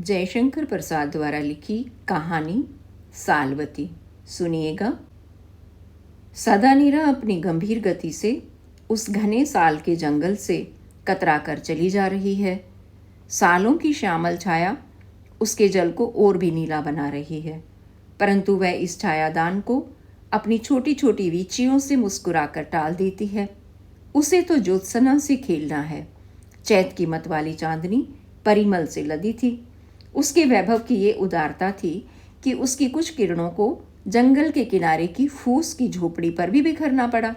जयशंकर प्रसाद द्वारा लिखी कहानी सालवती। सुनिएगा। सदानीरा अपनी गंभीर गति से उस घने साल के जंगल से कतरा कर चली जा रही है। सालों की श्यामल छाया उसके जल को और भी नीला बना रही है, परंतु वह इस छायादान को अपनी छोटी छोटी वीचियों से मुस्कुराकर टाल देती है। उसे तो ज्योत्सना से खेलना है। चैत की मत वाली चांदनी परिमल से लदी थी। उसके वैभव की ये उदारता थी कि उसकी कुछ किरणों को जंगल के किनारे की फूस की झोपड़ी पर भी बिखरना पड़ा।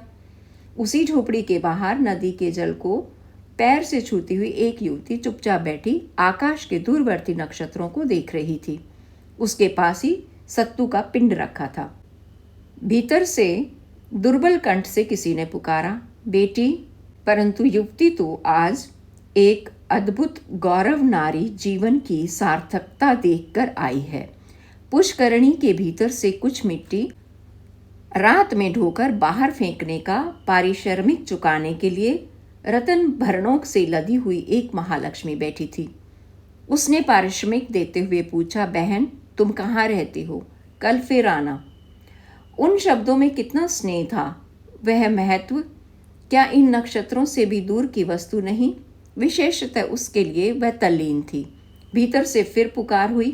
उसी झोपड़ी के बाहर नदी के जल को पैर से छूती हुई एक युवती चुपचाप बैठी आकाश के दूरवर्ती नक्षत्रों को देख रही थी। उसके पास ही सत्तू का पिंड रखा था। भीतर से दुर्बल कंठ से किसी ने पुकारा, बेटी। परंतु युवती तो आज एक अद्भुत गौरव नारी जीवन की सार्थकता देखकर आई है। पुष्करणी के भीतर से कुछ मिट्टी रात में ढोकर बाहर फेंकने का पारिश्रमिक चुकाने के लिए रतन भरणों से लदी हुई एक महालक्ष्मी बैठी थी। उसने पारिश्रमिक देते हुए पूछा, बहन तुम कहाँ रहती हो? कल फिर आना। उन शब्दों में कितना स्नेह था, वह महत्व क्या इन नक्षत्रों से भी दूर की वस्तु नहीं? विशेषतः उसके लिए वह तल्लीन थी। भीतर से फिर पुकार हुई,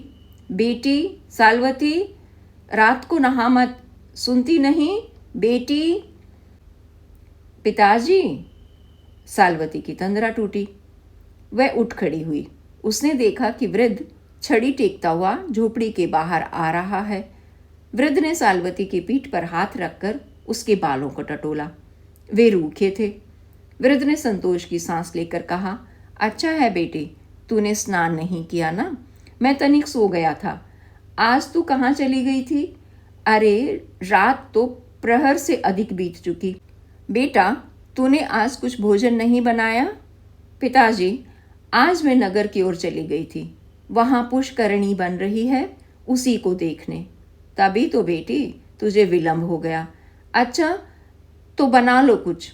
बेटी सालवती, रात को नहा मत, सुनती नहीं बेटी? पिताजी। सालवती की तंद्रा टूटी। वह उठ खड़ी हुई। उसने देखा कि वृद्ध छड़ी टेकता हुआ झोपड़ी के बाहर आ रहा है। वृद्ध ने सालवती की पीठ पर हाथ रखकर उसके बालों को टटोला। वे रूखे थे। वृद्ध ने संतोष की सांस लेकर कहा, अच्छा है बेटी, तूने स्नान नहीं किया ना? मैं तनिक सो गया था। आज तू कहाँ चली गई थी? अरे रात तो प्रहर से अधिक बीत चुकी। बेटा तूने आज कुछ भोजन नहीं बनाया? पिताजी, आज मैं नगर की ओर चली गई थी। वहाँ पुष्करणी बन रही है, उसी को देखने। तभी तो बेटी तुझे विलंब हो गया। अच्छा तो बना लो कुछ,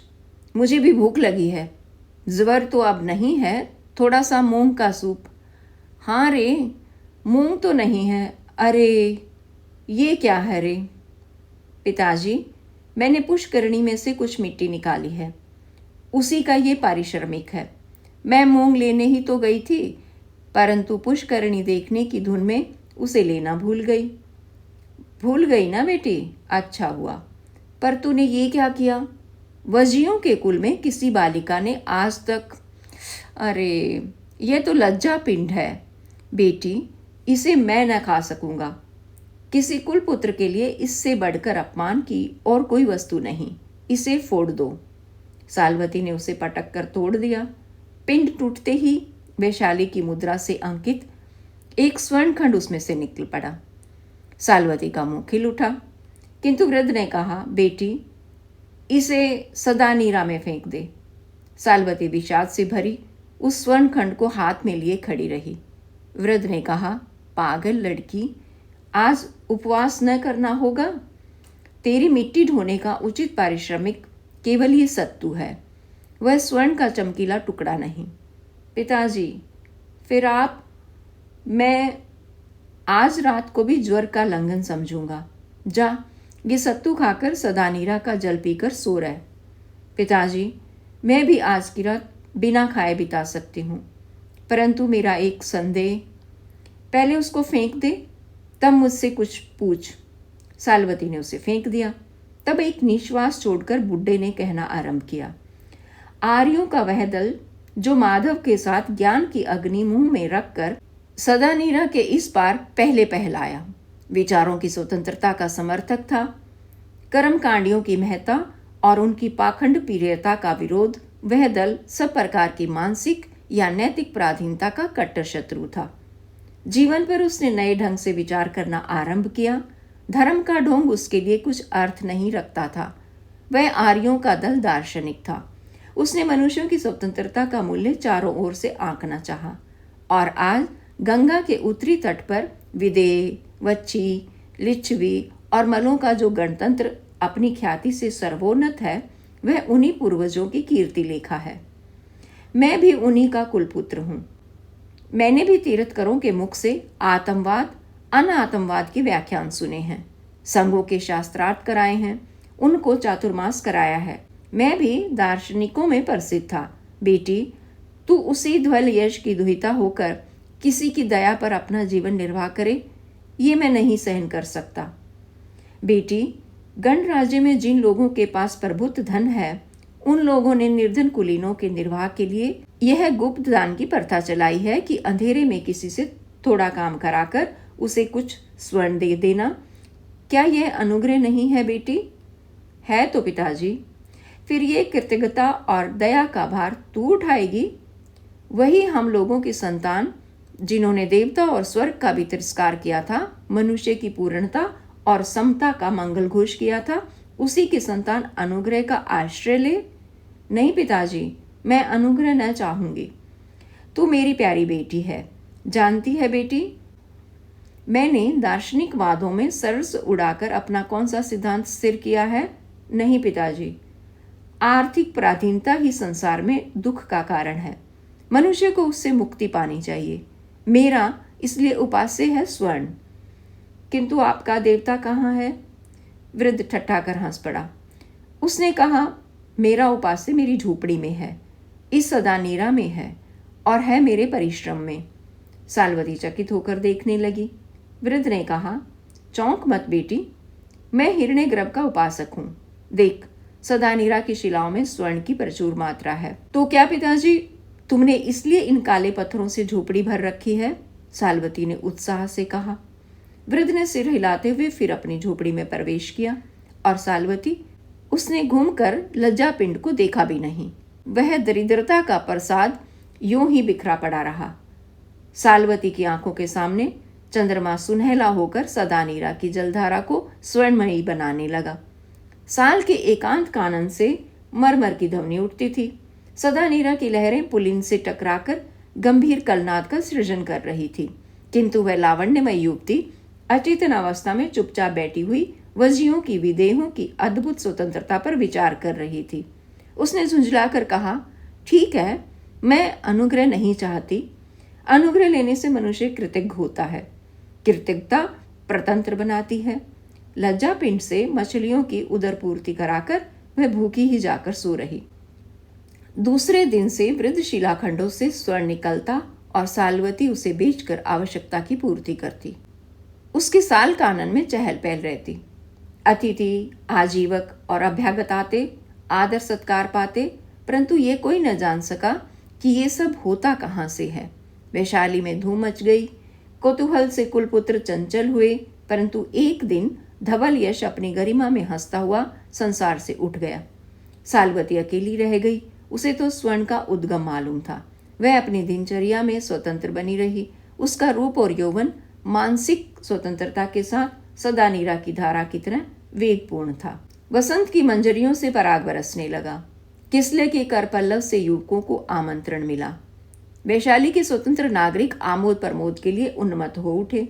मुझे भी भूख लगी है। ज्वर तो अब नहीं है, थोड़ा सा मूंग का सूप। हाँ रे, मूंग तो नहीं है। अरे ये क्या है रे? पिताजी, मैंने पुष्करणी में से कुछ मिट्टी निकाली है, उसी का ये पारिश्रमिक है। मैं मूंग लेने ही तो गई थी, परंतु पुष्करणी देखने की धुन में उसे लेना भूल गई। भूल गई ना बेटी? अच्छा हुआ। पर तूने ये क्या किया? वजियों के कुल में किसी बालिका ने आज तक... अरे यह तो लज्जा पिंड है बेटी, इसे मैं न खा सकूंगा। किसी कुल पुत्र के लिए इससे बढ़कर अपमान की और कोई वस्तु नहीं। इसे फोड़ दो। सालवती ने उसे पटक कर तोड़ दिया। पिंड टूटते ही वैशाली की मुद्रा से अंकित एक स्वर्ण खंड उसमें से निकल पड़ा। सालवती का मुंह खिल उठा, किंतु वृद्ध ने कहा, बेटी इसे सदानीरा में फेंक दे। सालवती विषाद से भरी उस स्वर्ण खंड को हाथ में लिए खड़ी रही। वृद्ध ने कहा, पागल लड़की, आज उपवास न करना होगा। तेरी मिट्टी ढोने का उचित पारिश्रमिक केवल ये सत्तू है, वह स्वर्ण का चमकीला टुकड़ा नहीं। पिताजी, फिर आप... मैं आज रात को भी ज्वर का लंघन समझूंगा। जा, ये सत्तू खाकर सदानीरा का जल पीकर सो रहे। पिताजी, मैं भी आज की रात बिना खाए बिता सकती हूँ, परंतु मेरा एक संदेह। पहले उसको फेंक दे, तब मुझसे कुछ पूछ। सालवती ने उसे फेंक दिया। तब एक निश्वास छोड़कर बुड्ढे ने कहना आरंभ किया, आर्यों का वह दल जो माधव के साथ ज्ञान की अग्नि मुंह में रखकर सदानीरा के इस पार पहले पहलाया, विचारों की स्वतंत्रता का समर्थक था। कर्मकांडियों की महत्ता और उनकी पाखंड प्रियता का विरोध, वह दल सब प्रकार की मानसिक या नैतिक पराधीनता का कट्टर शत्रु था। जीवन पर उसने नए ढंग से विचार करना आरंभ किया। धर्म का ढोंग उसके लिए कुछ अर्थ नहीं रखता था। वह आर्यों का दल दार्शनिक था। उसने मनुष्यों की स्वतंत्रता का मूल्य चारों ओर से आंकना चाहा, और आज गंगा के उत्तरी तट पर विदेह, वच्छी, लिच्छवी और मलों का जो गणतंत्र अपनी ख्याति से सर्वोन्नत है, वह उन्हीं पूर्वजों की कीर्ति लेखा है। मैं भी उन्हीं का कुलपुत्र हूँ। मैंने भी तीर्थकरों के मुख से आतंकवाद अनातंकवाद के व्याख्यान सुने हैं, संघों के शास्त्रार्थ कराए हैं, उनको चातुर्मास कराया है। मैं भी दार्शनिकों में प्रसिद्ध था। बेटी, तू उसी ध्वल यश की दुहिता होकर किसी की दया पर अपना जीवन निर्वाह करे, ये मैं नहीं सहन कर सकता। बेटी, गणराज्य में जिन लोगों के पास प्रभुत्व धन है, उन लोगों ने निर्धन कुलीनों के निर्वाह के लिए यह गुप्त दान की प्रथा चलाई है कि अंधेरे में किसी से थोड़ा काम कराकर उसे कुछ स्वर्ण दे देना। क्या यह अनुग्रह नहीं है बेटी? है तो पिताजी। फिर ये कृतज्ञता और दया का भार तू उठाएगी? वही हम लोगों की संतान जिन्होंने देवता और स्वर्ग का भी तिरस्कार किया था, मनुष्य की पूर्णता और समता का मंगल घोष किया था, उसी की संतान अनुग्रह का आश्रय ले? नहीं पिताजी, मैं अनुग्रह न चाहूंगी। तू मेरी प्यारी बेटी है। जानती है बेटी, मैंने दार्शनिक वादों में सरस उड़ाकर अपना कौन सा सिद्धांत स्थिर किया है? नहीं पिताजी, आर्थिक पराधीनता ही संसार में दुख का कारण है। मनुष्य को उससे मुक्ति पानी चाहिए। मेरा इसलिए उपास्य है स्वर्ण। किंतु आपका देवता कहाँ है? वृद्ध ठट्ठा कर हंस पड़ा। उसने कहा, मेरा उपास्य मेरी झोपड़ी में है, इस सदानीरा में है और है मेरे परिश्रम में। सालवती चकित होकर देखने लगी। वृद्ध ने कहा, चौंक मत बेटी, मैं हिरण्य गर्भ का उपासक हूँ। देख, सदानीरा की शिलाओं में स्वर्ण की प्रचुर मात्रा है। तो क्या पिताजी, तुमने इसलिए इन काले पत्थरों से झोपड़ी भर रखी है? सालवती ने उत्साह से कहा। वृद्ध ने सिर हिलाते हुए फिर अपनी झोपड़ी में प्रवेश किया और सालवती, उसने घूमकर लज्जा पिंड को देखा भी नहीं। वह दरिद्रता का प्रसाद यूं ही बिखरा पड़ा रहा। सालवती की आंखों के सामने चंद्रमा सुनहला होकर सदानीरा की जलधारा को स्वर्णमयी बनाने लगा। साल के एकांत कानन से मरमर की ध्वनि उठती थी। सदानीरा की लहरें पुलिन से टकराकर गंभीर कलनाद का सृजन कर रही थी, किंतु वह लावण्यमय युवती अचेतन अवस्था में चुपचाप बैठी हुई वजियों की विदेहों की अद्भुत स्वतंत्रता पर विचार कर रही थी। उसने झुंझलाकर कहा, ठीक है, मैं अनुग्रह नहीं चाहती। अनुग्रह लेने से मनुष्य कृतज्ञ होता है। कृतज्ञता प्रतंत्र बनाती है। लज्जा पिंड से मछलियों की उदर पूर्ति कराकर वह भूखी ही जाकर सो रही। दूसरे दिन से वृद्ध शिलाखंडों से स्वर्ण निकलता और सालवती उसे बेचकर आवश्यकता की पूर्ति करती। उसके साल कानन में चहल पहल रहती। अतिथि, आजीवक और अभ्यागत आते, आदर सत्कार पाते, परंतु ये कोई न जान सका कि ये सब होता कहाँ से है। वैशाली में धूम मच गई। कौतूहल से कुलपुत्र चंचल हुए, परंतु एक दिन धवल यश अपनी गरिमा में हंसता हुआ संसार से उठ गया। सालवती अकेली रह गई। उसे तो स्वर्ण का उद्गम मालूम था। वह अपनी दिनचर्या में स्वतंत्र बनी रही। उसका रूप और यौवन मानसिक स्वतंत्रता के साथ सदानीरा की धारा की तरह वेगपूर्ण था। वसंत की मंजरियों से पराग बरसने लगा। किसले के कर पल्लव से युवकों को आमंत्रण मिला। वैशाली के स्वतंत्र नागरिक आमोद प्रमोद के लिए उन्मत्त हो उठे।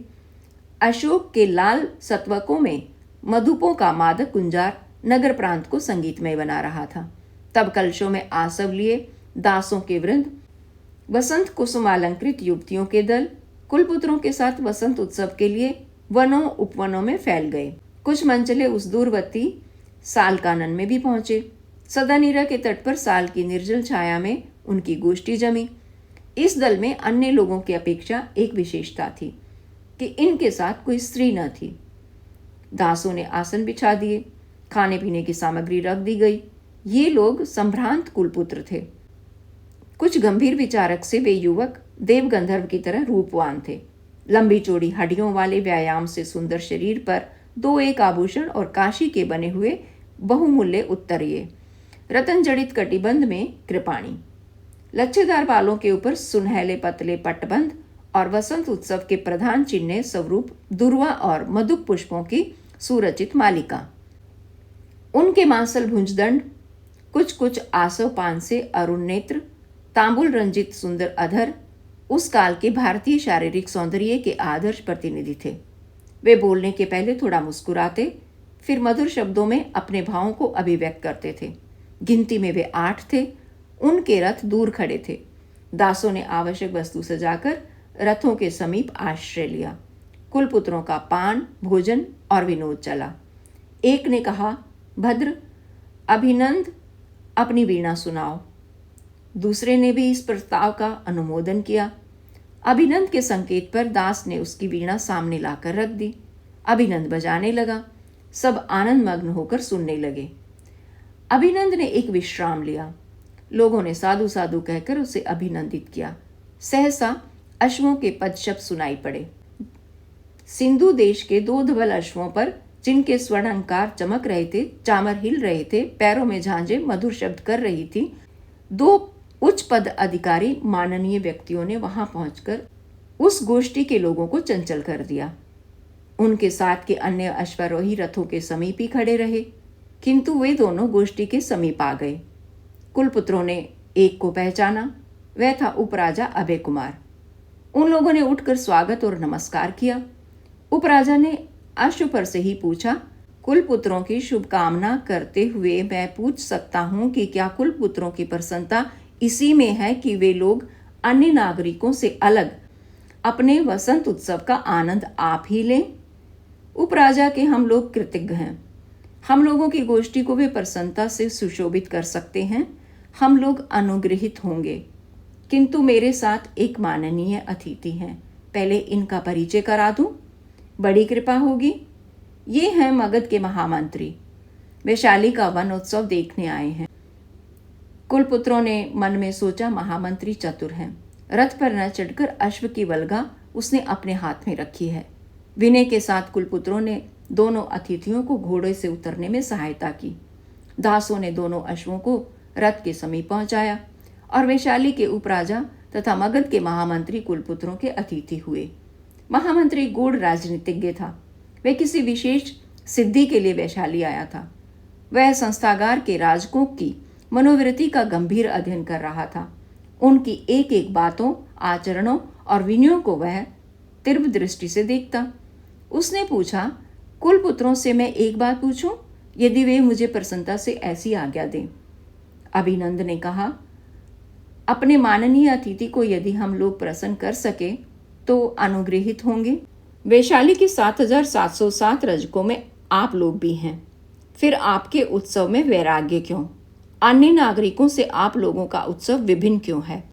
अशोक के लाल सत्वकों में मधुपों का मादक गुंजार नगर प्रांत को संगीतमय बना रहा था। तब कलशों में आसव लिए दासों के वृंद, वसंत कुसुमालंकृत युवतियों के दल कुलपुत्रों के साथ वसंत उत्सव के लिए वनों उपवनों में फैल गए। कुछ मंचले उस दूरवर्ती साल कानन में भी पहुंचे। सदानीरा के तट पर साल की निर्जल छाया में उनकी गोष्ठी जमी। इस दल में अन्य लोगों की अपेक्षा एक विशेषता थी कि इनके साथ कोई स्त्री न थी। दासों ने आसन बिछा दिए, खाने पीने की सामग्री रख दी गई। ये लोग संभ्रांत कुलपुत्र थे। कुछ गंभीर विचारक से वे युवक देवगंधर्व की तरह रूपवान थे। लंबी चौड़ी हड्डियों वाले व्यायाम से सुंदर शरीर पर 2-1 आभूषण और काशी के बने हुए बहुमूल्य उत्तरीय, रतन जड़ित कटिबंध में कृपाणी, लच्छेदार बालों के ऊपर सुनहले पतले पट्टबंध और वसंत उत्सव के प्रधान चिन्ह स्वरूप दुर्वा और मधुक पुष्पों की सुरचित मालिका। उनके मांसल भुजदंड, कुछ आसव पान से अरुण नेत्र, तांबुल रंजित सुंदर अधर उस काल के भारतीय शारीरिक सौंदर्य के आदर्श प्रतिनिधि थे। वे बोलने के पहले थोड़ा मुस्कुराते, फिर मधुर शब्दों में अपने भावों को अभिव्यक्त करते थे। गिनती में वे 8 थे। उनके रथ दूर खड़े थे। दासों ने आवश्यक वस्तु सजाकर रथों के समीप आश्रय लिया। कुलपुत्रों का पान, भोजन और विनोद चला। एक ने कहा, भद्र, अभिनंद अपनी वीणा सुनाओ। दूसरे ने भी इस प्रस्ताव का अनुमोदन किया। अभिनंद के संकेत पर दास ने उसकी वीणा सामने लाकर रख दी। अभिनंद बजाने लगा। सब आनंद मग्न होकर सुनने लगे। अभिनंद ने एक विश्राम लिया। लोगों ने साधु साधु कहकर उसे अभिनंदित किया। सहसा अश्वों के पदशब्द सुनाई पड़े। सिंधु देश के 2 धवल अश्वों पर, जिनके स्वर्णकार चमक रहे थे, चामर हिल रहे थे, पैरों में झांझें मधुर शब्द कर रही थी, 2 उच्च पद अधिकारी माननीय व्यक्तियों ने वहां पहुंचकर उस गोष्ठी के लोगों को चंचल कर दिया। उनके साथ के अन्य अश्वारोही रथों के समीप ही खड़े रहे, किंतु वे दोनों गोष्ठी के समीप आ गए। कुलपुत्रों ने एक को पहचाना। वह था उपराजा अभय कुमार। उन लोगों ने उठकर स्वागत और नमस्कार किया। उपराजा ने अश्व पर से ही पूछा, कुलपुत्रों की शुभकामना करते हुए मैं पूछ सकता हूं कि क्या कुलपुत्रों की प्रसन्नता इसी में है कि वे लोग अन्य नागरिकों से अलग अपने वसंत उत्सव का आनंद आप ही लें? उपराजा के हम लोग कृतज्ञ हैं। हम लोगों की गोष्ठी को वे प्रसन्नता से सुशोभित कर सकते हैं। हम लोग अनुग्रहित होंगे। किंतु मेरे साथ एक माननीय अतिथि हैं। पहले इनका परिचय करा दूं? बड़ी कृपा होगी। ये हैं मगध के महामंत्री। वैशाली का वन उत्सव देखने आए हैं। कुलपुत्रों ने मन में सोचा, महामंत्री चतुर हैं। रथ पर न चढ़कर अश्व की वल्गा उसने अपने हाथ में रखी है। विनय के साथ कुलपुत्रों ने दोनों अतिथियों को घोड़े से उतरने में सहायता की। दासों ने दोनों अश्वों को रथ के समीप पहुंचाया और वैशाली के उपराजा तथा मगध के महामंत्री कुलपुत्रों के अतिथि हुए। महामंत्री गूढ़ राजनीतिज्ञ था। वह किसी विशेष सिद्धि के लिए वैशाली आया था। वह संस्थागार के राजकों की मनोवृत्ति का गंभीर अध्ययन कर रहा था। उनकी एक एक बातों, आचरणों और विनयों को वह तीव्र दृष्टि से देखता। उसने पूछा, कुलपुत्रों से मैं एक बात पूछूं, यदि वे मुझे प्रसन्नता से ऐसी आज्ञा दें? अभिनंद ने कहा, अपने माननीय अतिथि को यदि हम लोग प्रसन्न कर सके तो अनुग्रहित होंगे। वैशाली के 7,707 रजकों में आप लोग भी हैं। फिर आपके उत्सव में वैराग्य क्यों? अन्य नागरिकों से आप लोगों का उत्सव विभिन्न क्यों है?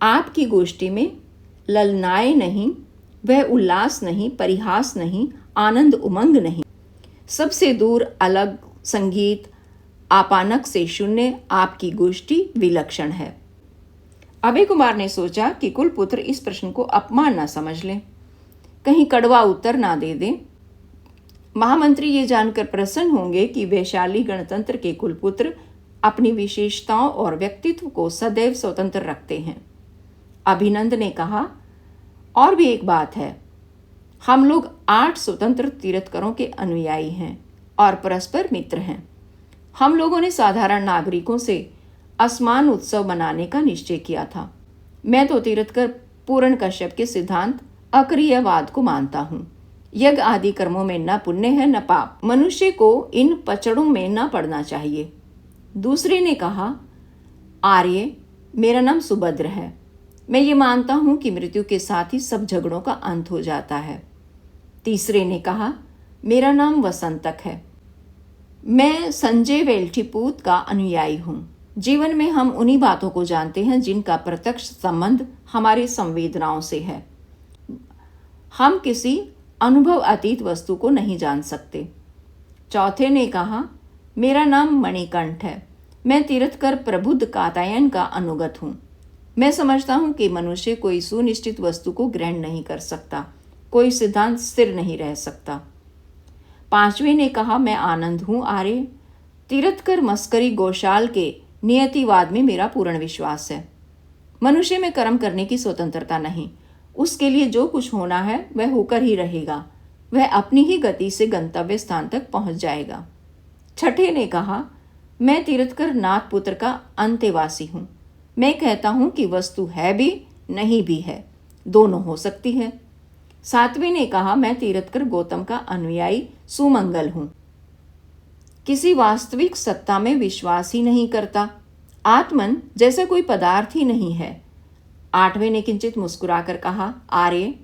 आपकी गोष्ठी में ललनाए नहीं, वह उल्लास नहीं, परिहास नहीं, आनंद उमंग नहीं, सबसे दूर अलग संगीत, आपानक से शून्य आपकी गोष्ठी विलक्षण है। अभय कुमार ने सोचा कि कुलपुत्र इस प्रश्न को अपमान न समझ लें, कहीं कड़वा उत्तर ना दे दें। महामंत्री ये जानकर प्रसन्न होंगे कि वैशाली गणतंत्र के कुलपुत्र अपनी विशेषताओं और व्यक्तित्व को सदैव स्वतंत्र रखते हैं। अभिनंद ने कहा, और भी एक बात है, हम लोग 8 स्वतंत्र तीर्थकरों के अनुयायी हैं और परस्पर मित्र हैं। हम लोगों ने साधारण नागरिकों से असमान उत्सव मनाने का निश्चय किया था। मैं तो तीर्थकर पूर्ण कश्यप के सिद्धांत अक्रियवाद को मानता हूँ। यज्ञ आदि कर्मों में न पुण्य है न पाप। मनुष्य को इन पचड़ों में न पड़ना चाहिए। दूसरे ने कहा, आर्य, मेरा नाम सुभद्र है। मैं ये मानता हूं कि मृत्यु के साथ ही सब झगड़ों का अंत हो जाता है। तीसरे ने कहा, मेरा नाम वसंतक है। मैं संजय वेल्ठीपूत का अनुयायी हूं। जीवन में हम उन्हीं बातों को जानते हैं जिनका प्रत्यक्ष संबंध हमारी संवेदनाओं से है। हम किसी अनुभव अतीत वस्तु को नहीं जान सकते। चौथे ने कहा, मेरा नाम मणिकंठ है। मैं तीर्थकर प्रबुद्ध कात्यायन का अनुगत हूँ। मैं समझता हूँ कि मनुष्य कोई सुनिश्चित वस्तु को ग्रहण नहीं कर सकता, कोई सिद्धांत स्थिर नहीं रह सकता। पांचवें ने कहा, मैं आनंद हूँ आर्य। तीर्थकर मस्करी गौशाल के नियतिवाद में मेरा पूर्ण विश्वास है। मनुष्य में कर्म करने की स्वतंत्रता नहीं। उसके लिए जो कुछ होना है वह होकर ही रहेगा। वह अपनी ही गति से गंतव्य स्थान तक पहुंच जाएगा। छठे ने कहा, मैं तीर्थकर नाथ पुत्र का अंत्यवासी हूँ। मैं कहता हूँ कि वस्तु है भी नहीं भी है, दोनों हो सकती है। सातवें ने कहा, मैं तीर्थकर गौतम का अनुयायी सुमंगल हूँ। किसी वास्तविक सत्ता में विश्वास ही नहीं करता। आत्मन जैसा कोई पदार्थ ही नहीं है। आठवें ने किंचित मुस्कुराकर कहा, आर्य,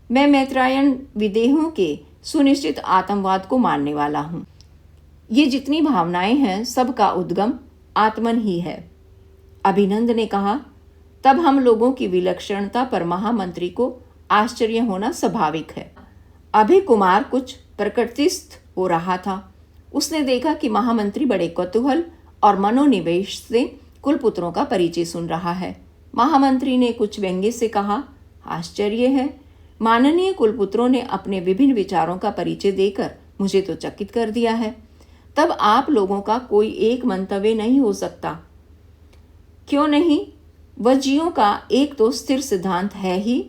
मैं मैत्रायण विदेहों के सुनिश्चित आत्मवाद को मानने वाला हूं। ये जितनी भावनाएं हैं सबका उद्गम आत्मन ही है। अभिनंद ने कहा, तब हम लोगों की विलक्षणता पर महामंत्री को आश्चर्य होना स्वाभाविक है। अभय कुमार कुछ प्रकृतिस्थ हो रहा था। उसने देखा कि महामंत्री बड़े कौतूहल और मनोनिवेश से कुलपुत्रों का परिचय सुन रहा है। महामंत्री ने कुछ व्यंग्य से कहा, आश्चर्य है, माननीय कुलपुत्रों ने अपने विभिन्न विचारों का परिचय देकर मुझे तो चकित कर दिया है। तब आप लोगों का कोई एक मंतव्य नहीं हो सकता? क्यों नहीं? वजियों का एक तो स्थिर सिद्धांत है ही,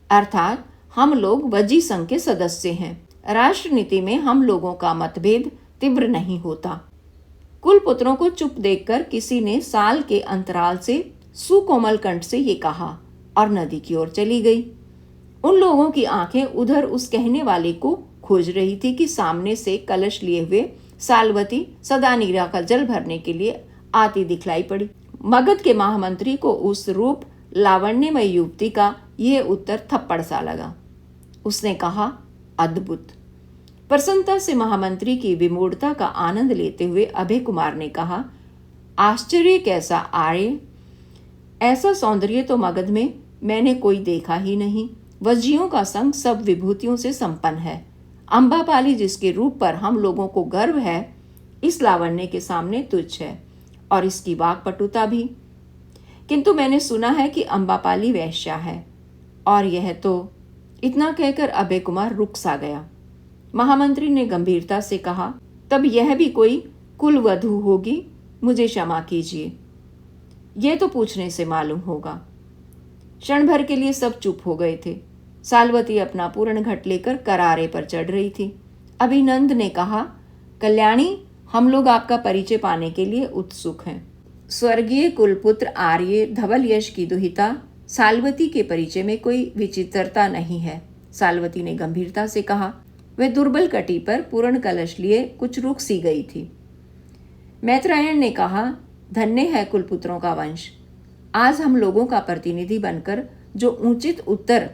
अर्थात हम लोग वजी संघ के सदस्य हैं। राष्ट्रनीति में हम लोगों का मतभेद तीव्र नहीं होता। कुलपुत्रों को चुप देखकर किसी ने साल के अंतराल से सुकोमल कंठ से ये कहा और नदी की ओर चली गई। उन लोगों की आंखें उधर उस कहने वाले को खोज रही थी कि सामने से कलश लिए हुए सालवती सदा नीरा का जल भरने के लिए आती दिखलाई पड़ी। मगध के महामंत्री को उस रूप लावण्यमय युवती का यह उत्तर थप्पड़ सा लगा। उसने कहा, अद्भुत। प्रसन्नता से महामंत्री की विमूढ़ता का आनंद लेते हुए अभय कुमार ने कहा, आश्चर्य कैसा आर्य, ऐसा सौंदर्य तो मगध में मैंने कोई देखा ही नहीं। वजियों का संग सब विभूतियों से संपन्न है। अम्बापाली जिसके रूप पर हम लोगों को गर्व है, इस लावण्य के सामने तुच्छ है, और इसकी वाक्पटुता भी। किंतु मैंने सुना है कि अम्बापाली वैश्या है, और यह तो। इतना कहकर अभय कुमार रुक सा गया। महामंत्री ने गंभीरता से कहा, तब यह भी कोई कुलवधू होगी, मुझे क्षमा कीजिए, यह तो पूछने से मालूम होगा। क्षण भर के लिए सब चुप हो गए थे। सालवती अपना पूर्ण घट लेकर करारे पर चढ़ रही थी। अभिनंद ने कहा, कल्याणी, हम लोग आपका परिचय पाने के लिए उत्सुक हैं। स्वर्गीय कुलपुत्र आर्य धवल यश की दुहिता सालवती के परिचय में कोई विचित्रता नहीं है, सालवती ने गंभीरता से कहा। वह दुर्बल कटी पर पूर्ण कलश लिए कुछ रुक सी गई थी। मैत्रायण ने कहा, धन्य है कुलपुत्रों का वंश। आज हम लोगों का प्रतिनिधि बनकर जो उचित उत्तर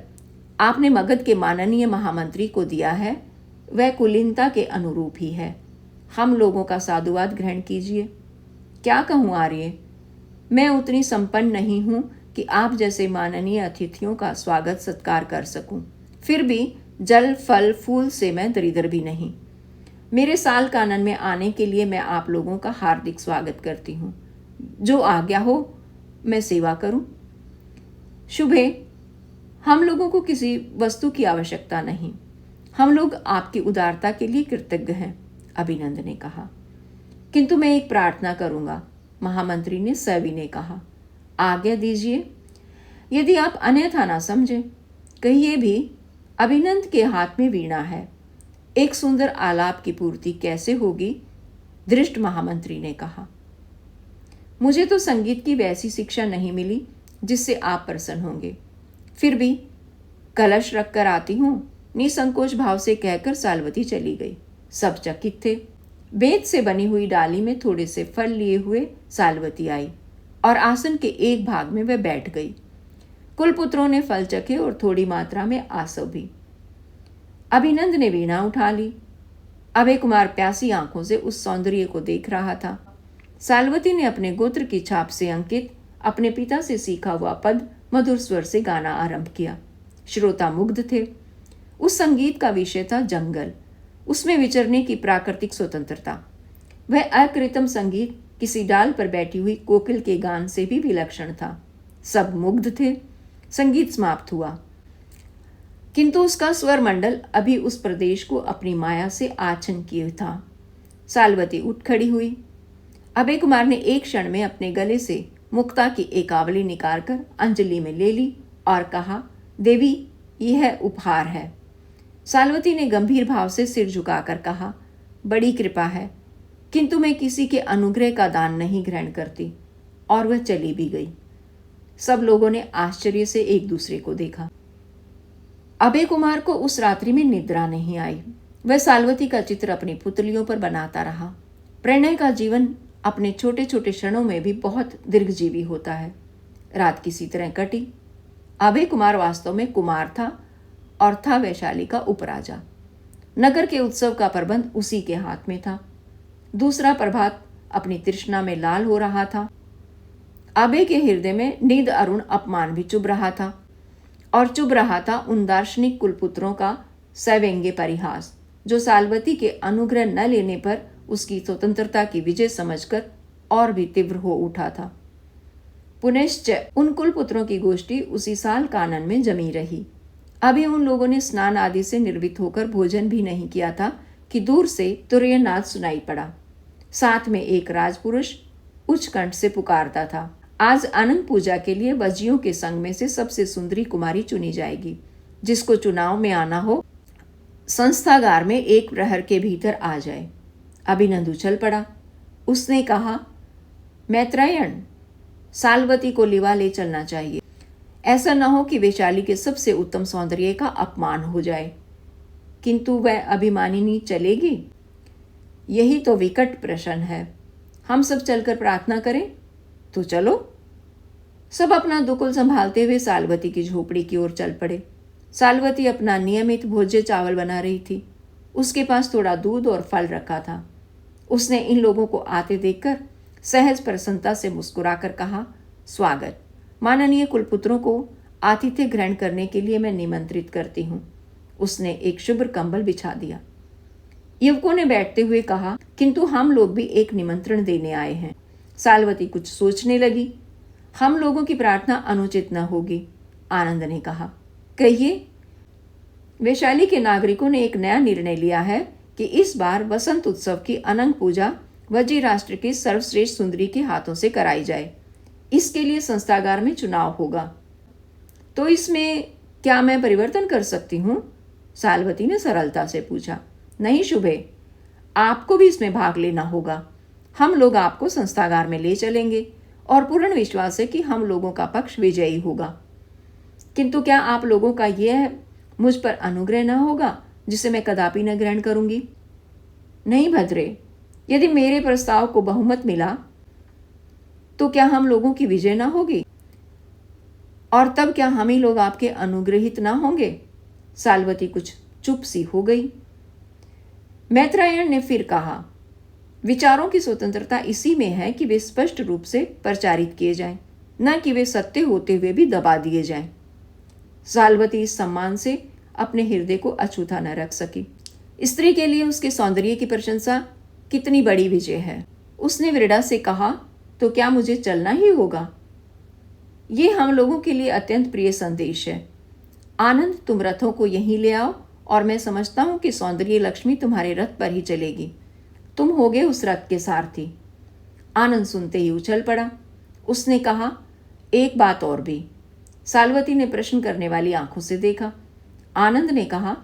आपने मगध के माननीय महामंत्री को दिया है, वह कुलीनता के अनुरूप ही है। हम लोगों का साधुवाद ग्रहण कीजिए। क्या कहूँ आर्य, मैं उतनी संपन्न नहीं हूँ कि आप जैसे माननीय अतिथियों का स्वागत सत्कार कर सकूं। फिर भी जल फल फूल से मैं दरिद्र भी नहीं। मेरे साल कानन में आने के लिए मैं आप लोगों का हार्दिक स्वागत करती हूँ। जो आज्ञा हो मैं सेवा करूं। शुभे, हम लोगों को किसी वस्तु की आवश्यकता नहीं। हम लोग आपकी उदारता के लिए कृतज्ञ हैं, अभिनंद ने कहा। किंतु मैं एक प्रार्थना करूंगा, महामंत्री ने सविनय कहा। आज्ञा दीजिए। यदि आप अन्यथा ना समझे, कहिए भी। अभिनंद के हाथ में वीणा है। एक सुंदर आलाप की पूर्ति कैसे होगी? धृष्ट महामंत्री ने कहा। मुझे तो संगीत की वैसी शिक्षा नहीं मिली जिससे आप प्रसन्न होंगे। फिर भी कलश रखकर आती हूँ, निसंकोच भाव से कहकर सालवती चली गई। सब चकित थे। बेत से बनी हुई डाली में थोड़े से फल लिए हुए सालवती आई और आसन के एक भाग में वह बैठ गई। कुलपुत्रों ने फल चखे और थोड़ी मात्रा में आसव भी। अभिनंद ने वीणा उठा ली। अभय कुमार प्यासी आंखों से उस सौंदर्य को देख रहा था। सालवती ने अपने गोत्र की छाप से अंकित अपने पिता से सीखा हुआ पद मधुर स्वर से गाना आरंभ किया। श्रोता मुग्ध थे। उस संगीत का विषय था जंगल, उसमें विचरने की प्राकृतिक स्वतंत्रता। वह अकृत्रिम संगीत किसी डाल पर बैठी हुई कोकिल के गान से भी विलक्षण था। सब मुग्ध थे। संगीत समाप्त हुआ, किंतु उसका स्वर मंडल अभी उस प्रदेश को अपनी माया से आच्छन्न किए था। सालवती उठ खड़ी हुई। अभय कुमार ने एक क्षण में अपने गले से मुक्ता की एकावली निकालकर अंजलि में ले ली और कहा, देवी, यह उपहार है। सालवती ने गंभीर भाव से सिर झुकाकर कहा, बड़ी कृपा है, किंतु मैं किसी के अनुग्रह का दान नहीं ग्रहण करती। और वह चली भी गई। सब लोगों ने आश्चर्य से एक दूसरे को देखा। अभय कुमार को उस रात्रि में निद्रा नहीं आई। वह सालवती का चित्र अपनी पुतलियों पर बनाता रहा। प्रणय का जीवन अपने छोटे छोटे क्षणों में भी बहुत दीर्घजीवी होता है। रात किसी तरह कटी। अभय कुमार वास्तव में कुमार था और था वैशाली का उपराजा। नगर के उत्सव का प्रबंध उसी के हाथ में था। दूसरा प्रभात अपनी तृष्णा में लाल हो रहा था। अभय के हृदय में नींद अरुण अपमान भी चुभ रहा था, और चुभ रहा था उन दार्शनिक कुलपुत्रों का सव्यंग्य परिहास, जो साल्वती के अनुग्रह न लेने पर उसकी स्वतंत्रता की विजय समझकर और भी तीव्र हो उठा था। पुनश्च उन कुलपुत्रों की गोष्ठी उसी साल कानन में जमी रही। अभी उन लोगों ने स्नान आदि से निर्वित होकर भोजन भी नहीं किया था कि दूर से तुरयनाद सुनाई पड़ा। साथ में एक राजपुरुष उच्च कंठ से पुकारता था, आज अनंत पूजा के लिए वजियों के संग में से सबसे सुंदरी कुमारी चुनी जाएगी। जिसको चुनाव में आना हो संस्थागार में एक प्रहर के भीतर आ जाए। अभिनंदु चल पड़ा। उसने कहा, मैत्रायण, साल्वती को लिवा ले चलना चाहिए। ऐसा न हो कि वैशाली के सबसे उत्तम सौंदर्य का अपमान हो जाए। किंतु वह अभिमानिनी चलेगी? यही तो विकट प्रश्न है। हम सब चलकर प्रार्थना करें? तो चलो। सब अपना दुकुल संभालते हुए साल्वती की झोपड़ी की ओर चल पड़े। साल्वती अपना नियमित भोज्य चावल बना रही थी। उसके पास थोड़ा दूध और फल रखा था। उसने इन लोगों को आते देखकर सहज प्रसन्नता से मुस्कुराकर कहा, स्वागत। माननीय कुलपुत्रों को आतिथ्य ग्रहण करने के लिए मैं निमंत्रित करती हूँ। उसने एक शुभ्र कंबल बिछा दिया। युवकों ने बैठते हुए कहा, किंतु हम लोग भी एक निमंत्रण देने आए हैं। साल्वती कुछ सोचने लगी। हम लोगों की प्रार्थना अनुचित न होगी, आनंद ने कहा। कहिए। वैशाली के नागरिकों ने एक नया निर्णय लिया है कि इस बार वसंत उत्सव की अनंग पूजा वजी राष्ट्र की सर्वश्रेष्ठ सुंदरी के हाथों से कराई जाए। इसके लिए संस्थागार में चुनाव होगा। तो इसमें क्या मैं परिवर्तन कर सकती हूँ? साल्वती ने सरलता से पूछा। नहीं शुभे, आपको भी इसमें भाग लेना होगा। हम लोग आपको संस्थागार में ले चलेंगे और पूर्ण विश्वास है कि हम लोगों का पक्ष विजयी होगा। किंतु क्या आप लोगों का यह मुझ पर अनुग्रह न होगा जिसे मैं कदापि न ग्रहण करूंगी? नहीं भद्रे, यदि मेरे प्रस्ताव को बहुमत मिला तो क्या हम लोगों की विजय ना होगी? और तब क्या हम ही लोग आपके अनुग्रहित ना होंगे? साल्वती कुछ चुप सी हो गई। मैत्रायण ने फिर कहा, विचारों की स्वतंत्रता इसी में है कि वे स्पष्ट रूप से प्रचारित किए जाएं, न कि वे सत्य होते हुए भी दबा दिए जाएं। साल्वती इस सम्मान से अपने हृदय को अछूता न रख सकी। स्त्री के लिए उसके सौंदर्य की प्रशंसा कितनी बड़ी विजय है। उसने विरड़ा से कहा, तो क्या मुझे चलना ही होगा? ये हम लोगों के लिए अत्यंत प्रिय संदेश है। आनंद, तुम रथों को यहीं ले आओ और मैं समझता हूं कि सौंदर्य लक्ष्मी तुम्हारे रथ पर ही चलेगी। तुम होगे उस रथ के सारथी। आनंद सुनते ही उछल पड़ा। उसने कहा, एक बात और भी। साल्वती ने प्रश्न करने वाली आंखों से देखा। आनंद ने कहा,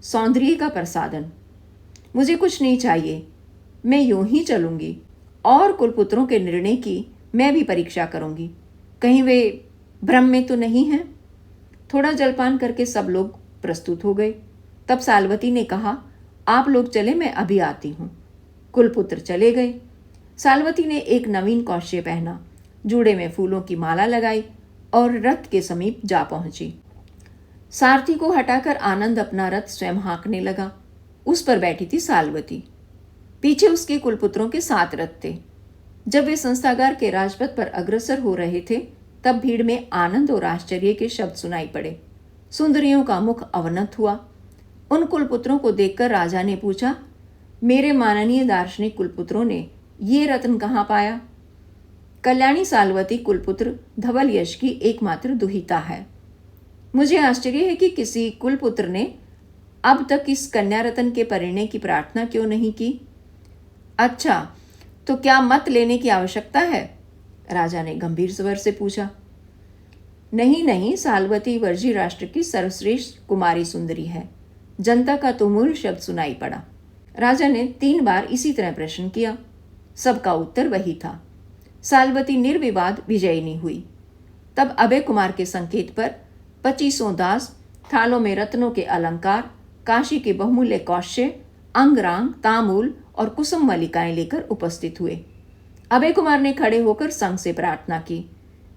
सौंदर्य का प्रसादन। मुझे कुछ नहीं चाहिए, मैं यूं ही चलूंगी और कुलपुत्रों के निर्णय की मैं भी परीक्षा करूंगी। कहीं वे भ्रम में तो नहीं हैं? थोड़ा जलपान करके सब लोग प्रस्तुत हो गए। तब साल्वती ने कहा, आप लोग चले, मैं अभी आती हूँ। कुलपुत्र चले गए। साल्वती ने एक नवीन कौशय पहना, जूड़े में फूलों की माला लगाई और रथ के समीप जा पहुंची। सारथी को हटाकर आनंद अपना रथ स्वयं हाँकने लगा। उस पर बैठी थी साल्वती। पीछे उसके कुलपुत्रों के 7 रथ थे। जब वे संस्थागार के राजपथ पर अग्रसर हो रहे थे, तब भीड़ में आनंद और आश्चर्य के शब्द सुनाई पड़े। सुंदरियों का मुख अवनत हुआ। उन कुलपुत्रों को देखकर राजा ने पूछा, मेरे माननीय दार्शनिक कुलपुत्रों ने ये रत्न कहाँ पाया? कल्याणी साल्वती कुलपुत्र धवल यश की एकमात्र दुहिता है। मुझे आश्चर्य है कि किसी कुलपुत्र ने अब तक इस कन्या रत्न के परिणय की प्रार्थना क्यों नहीं की? अच्छा, तो क्या मत लेने की आवश्यकता है? राजा ने गंभीर स्वर से पूछा। नहीं नहीं, साल्वती वर्जी राष्ट्र की सर्वश्रेष्ठ कुमारी सुंदरी है। जनता का तुमुल शब्द सुनाई पड़ा। राजा ने 3 बार इसी तरह प्रश्न किया। सबका उत्तर वही था। साल्वती निर्विवाद विजयिनी हुई। तब अभय कुमार के संकेत पर 25 दास थालों में रत्नों के अलंकार, काशी के बहुमूल्य कौशय, अंगरांग, तामूल और कुसुम मलिकाएं लेकर उपस्थित हुए। अभय कुमार ने खड़े होकर संघ से प्रार्थना की।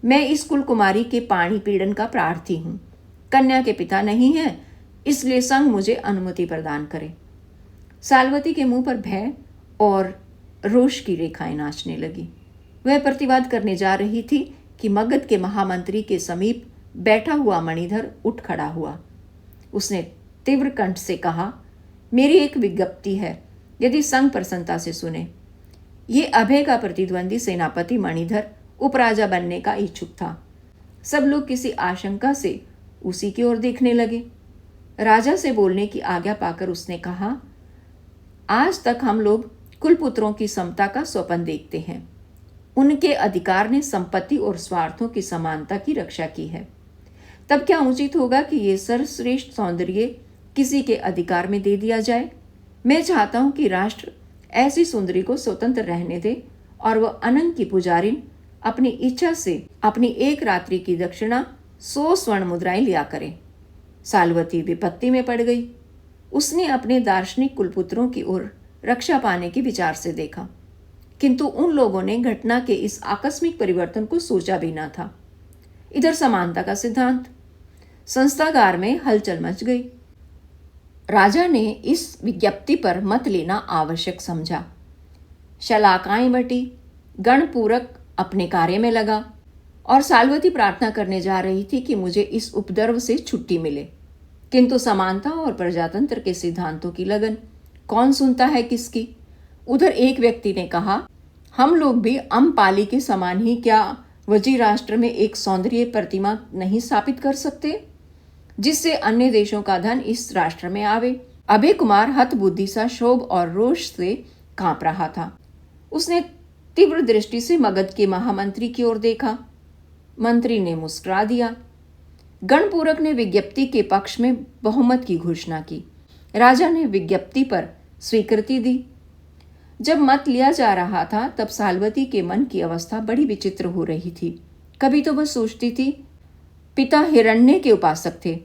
मैं इस कुल कुमारी के पाणी पीड़न का प्रार्थी हूँ। कन्या के पिता नहीं है, इसलिए संघ मुझे अनुमति प्रदान करे। साल्वती के मुंह पर भय और रोष की रेखाएं नाचने लगी। वह प्रतिवाद करने जा रही थी कि मगध के महामंत्री के समीप बैठा हुआ मणिधर उठ खड़ा हुआ। उसने तीव्र कंठ से कहा, मेरी एक विज्ञप्ति है, यदि संघ प्रसन्नता से सुने। ये अभय का प्रतिद्वंदी सेनापति मणिधर उपराजा बनने का इच्छुक था। सब लोग किसी आशंका से उसी की ओर देखने लगे। राजा से बोलने की आज्ञा पाकर उसने कहा, आज तक हम लोग कुलपुत्रों की समता का स्वप्न देखते हैं। उनके अधिकार ने संपत्ति और स्वार्थों की समानता की रक्षा की है। तब क्या उचित होगा कि ये सर्वश्रेष्ठ सौंदर्य किसी के अधिकार में दे दिया जाए? मैं चाहता हूं कि राष्ट्र ऐसी सुंदरी को स्वतंत्र रहने दे और वह अनंग की पुजारिन अपनी इच्छा से अपनी एक रात्रि की दक्षिणा 100 स्वर्ण मुद्राएं लिया करे। साल्वती विपत्ति में पड़ गई। उसने अपने दार्शनिक कुलपुत्रों की ओर रक्षा पाने के विचार से देखा, किंतु उन लोगों ने घटना के इस आकस्मिक परिवर्तन को सोचा भी न था। इधर समानता का सिद्धांत, संस्थागार में हलचल मच गई। राजा ने इस विज्ञप्ति पर मत लेना आवश्यक समझा। शलाकाएं बटी, गणपूरक अपने कार्य में लगा और साल्वती प्रार्थना करने जा रही थी कि मुझे इस उपद्रव से छुट्टी मिले। किंतु समानता और प्रजातंत्र के सिद्धांतों की लगन कौन सुनता है किसकी? उधर एक व्यक्ति ने कहा, हम लोग भी अम्पाली के समान ही क्या वजी राष्ट्र में एक सौंदर्य प्रतिमा नहीं स्थापित कर सकते, जिससे अन्य देशों का धन इस राष्ट्र में आवे? अभय कुमार हतबुद्धि सा क्षोभ और रोष से कांप रहा था। उसने तीव्र दृष्टि से मगध के महामंत्री की ओर देखा। मंत्री ने मुस्कुरा दिया। गणपूरक ने विज्ञप्ति के पक्ष में बहुमत की घोषणा की। राजा ने विज्ञप्ति पर स्वीकृति दी। जब मत लिया जा रहा था तब साल्वती के मन की अवस्था बड़ी विचित्र हो रही थी। कभी तो वह सोचती थी, पिता हिरण्य के उपासक थे,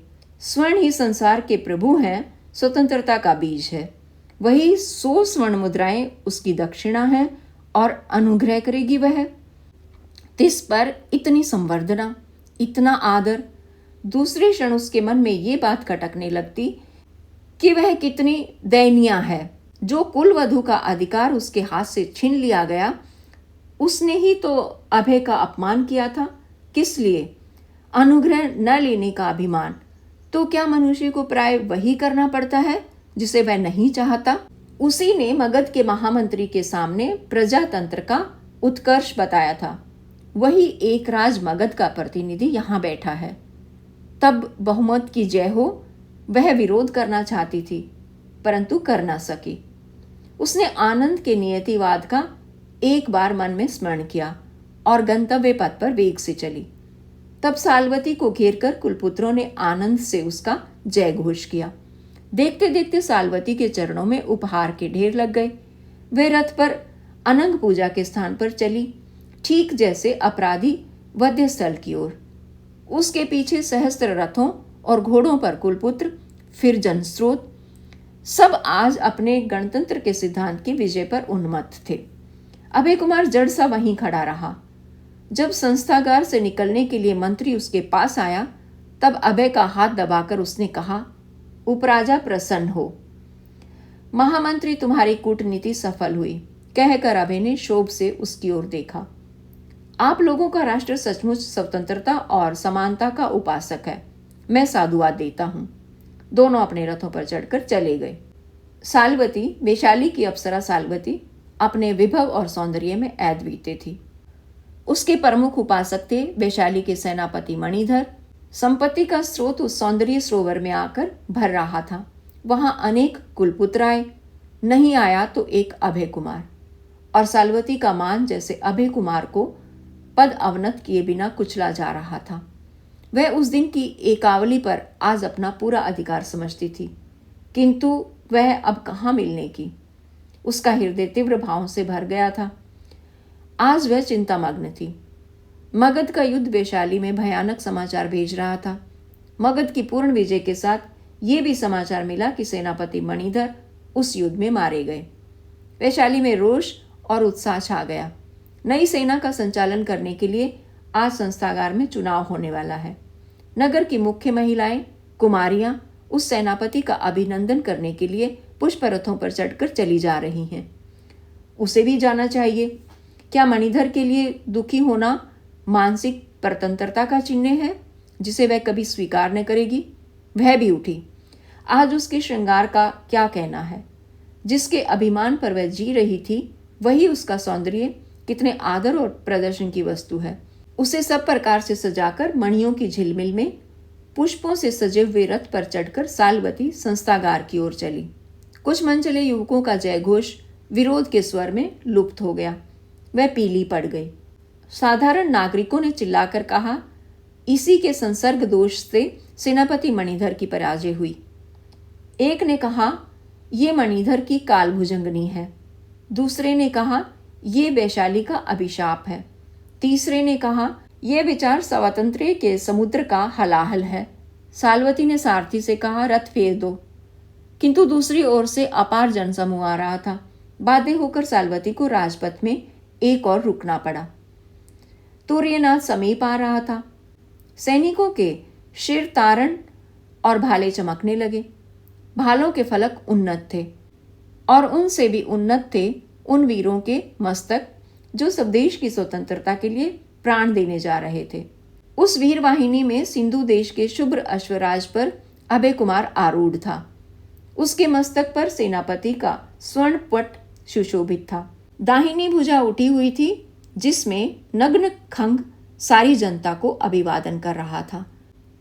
स्वर्ण ही संसार के प्रभु हैं, स्वतंत्रता का बीज है, वही 100 स्वर्ण मुद्राएं उसकी दक्षिणा है और अनुग्रह करेगी वह। तिस पर इतनी संवर्धना, इतना आदर। दूसरे क्षण उसके मन में ये बात खटकने लगती कि वह कितनी दयनीय है। जो कुलवधू का अधिकार उसके हाथ से छीन लिया गया, उसने ही तो अभय का अपमान किया था। किस लिए? अनुग्रह न लेने का अभिमान। तो क्या मनुष्य को प्राय वही करना पड़ता है जिसे वह नहीं चाहता? उसी ने मगध के महामंत्री के सामने प्रजातंत्र का उत्कर्ष बताया था। वही एक राज मगध का प्रतिनिधि यहाँ बैठा है। तब बहुमत की जय हो, वह विरोध करना चाहती थी परंतु कर ना सकी। उसने आनंद के नियतिवाद का एक बार मन में स्मरण किया और गंतव्य पथ पर वेग से चली। तब साल्वती को घेरकर कुलपुत्रों ने आनंद से उसका जय घोष किया। देखते देखते साल्वती के चरणों में उपहार के ढेर लग गए। वे रथ पर अनंग पूजा के स्थान पर चली, ठीक जैसे अपराधी वध्य स्थल की ओर। उसके पीछे सहस्त्र रथों और घोड़ों पर कुलपुत्र, फिर जनस्रोत, सब आज अपने गणतंत्र के सिद्धांत की विजय पर उन्मत्त थे। अभय कुमार जड़ सा वहीं खड़ा रहा। जब संस्थागार से निकलने के लिए मंत्री उसके पास आया तब अभय का हाथ दबाकर उसने कहा, उपराजा प्रसन्न हो, महामंत्री तुम्हारी कूटनीति सफल हुई, कहकर अभय ने क्षोभ से उसकी ओर देखा। आप लोगों का राष्ट्र सचमुच स्वतंत्रता और समानता का उपासक है, मैं साधुवाद देता हूं। दोनों अपने रथों पर चढ़कर चले गए। साल्वती, वैशाली की अप्सरा साल्वती, अपने विभव और सौंदर्य में अद्वितीय थी। उसके प्रमुख उपासक थे वैशाली के सेनापति मणिधर। संपत्ति का स्रोत उस सौंदर्य सरोवर में आकर भर रहा था। वहां अनेक कुलपुत्र आए, नहीं आया तो एक अभय कुमार, और साल्वती का मान जैसे अभय कुमार को पद अवनत किए बिना कुचला जा रहा था। वह उस दिन की एकावली पर आज अपना पूरा अधिकार समझती थी, किंतु वह अब कहाँ मिलने की। उसका हृदय तीव्र भावों से भर गया था। आज वह चिंतामग्न थी। मगध का युद्ध वैशाली में भयानक समाचार भेज रहा था। मगध की पूर्ण विजय के साथ ये भी समाचार मिला कि सेनापति मणिधर उस युद्ध में मारे गए। वैशाली में रोष और उत्साह छा गया। नई सेना का संचालन करने के लिए आज संस्थागार में चुनाव होने वाला है। नगर की मुख्य महिलाएं, कुमारियां उस सेनापति का अभिनंदन करने के लिए पुष्प रथों पर चढ़कर चली जा रही हैं। उसे भी जाना चाहिए। क्या मणिधर के लिए दुखी होना मानसिक परतंत्रता का चिन्ह है जिसे वह कभी स्वीकार न करेगी? वह भी उठी। आज उसके श्रृंगार का क्या कहना है? जिसके अभिमान पर वह जी रही थी वही उसका सौंदर्य कितने आदर और प्रदर्शन की वस्तु है। उसे सब प्रकार से सजाकर मणियों की झिलमिल में पुष्पों से सजे हुए रथ पर चढ़कर सालवती संस्थागार की ओर चली। कुछ मनचले युवकों का जयघोष विरोध के स्वर में लुप्त हो गया। वह पीली पड़ गई। साधारण नागरिकों ने चिल्लाकर कहा, इसी के संसर्ग दोष से सेनापति मणिधर की पराजय हुई। एक ने कहा, ये मणिधर की कालभुजंगनी है। दूसरे ने कहा, ये वैशाली का अभिशाप है। तीसरे ने कहा, यह विचार स्वातंत्र्य के समुद्र का हलाहल है। सालवती ने सारथी से कहा, रथ फेर दो। किंतु दूसरी ओर से अपार जनसमूह आ रहा था। बाध्य होकर सालवती को राजपथ में एक और रुकना पड़ा। तूर्यनाथ समीप आ रहा था। सैनिकों के शिर तारण और भाले चमकने लगे। भालों के फलक उन्नत थे और उनसे भी उन्नत थे उन वीरों के मस्तक जो स्वदेश की स्वतंत्रता के लिए प्राण देने जा रहे थे। उस वीर वाहिनी में सिंधु देश के शुभ्र अश्वराज पर अभय कुमार आरूढ़ था। उसके मस्तक पर सेनापति का स्वर्ण पट सुशोभित था। दाहिनी भुजा उठी हुई थी जिसमें नग्न खंग सारी जनता को अभिवादन कर रहा था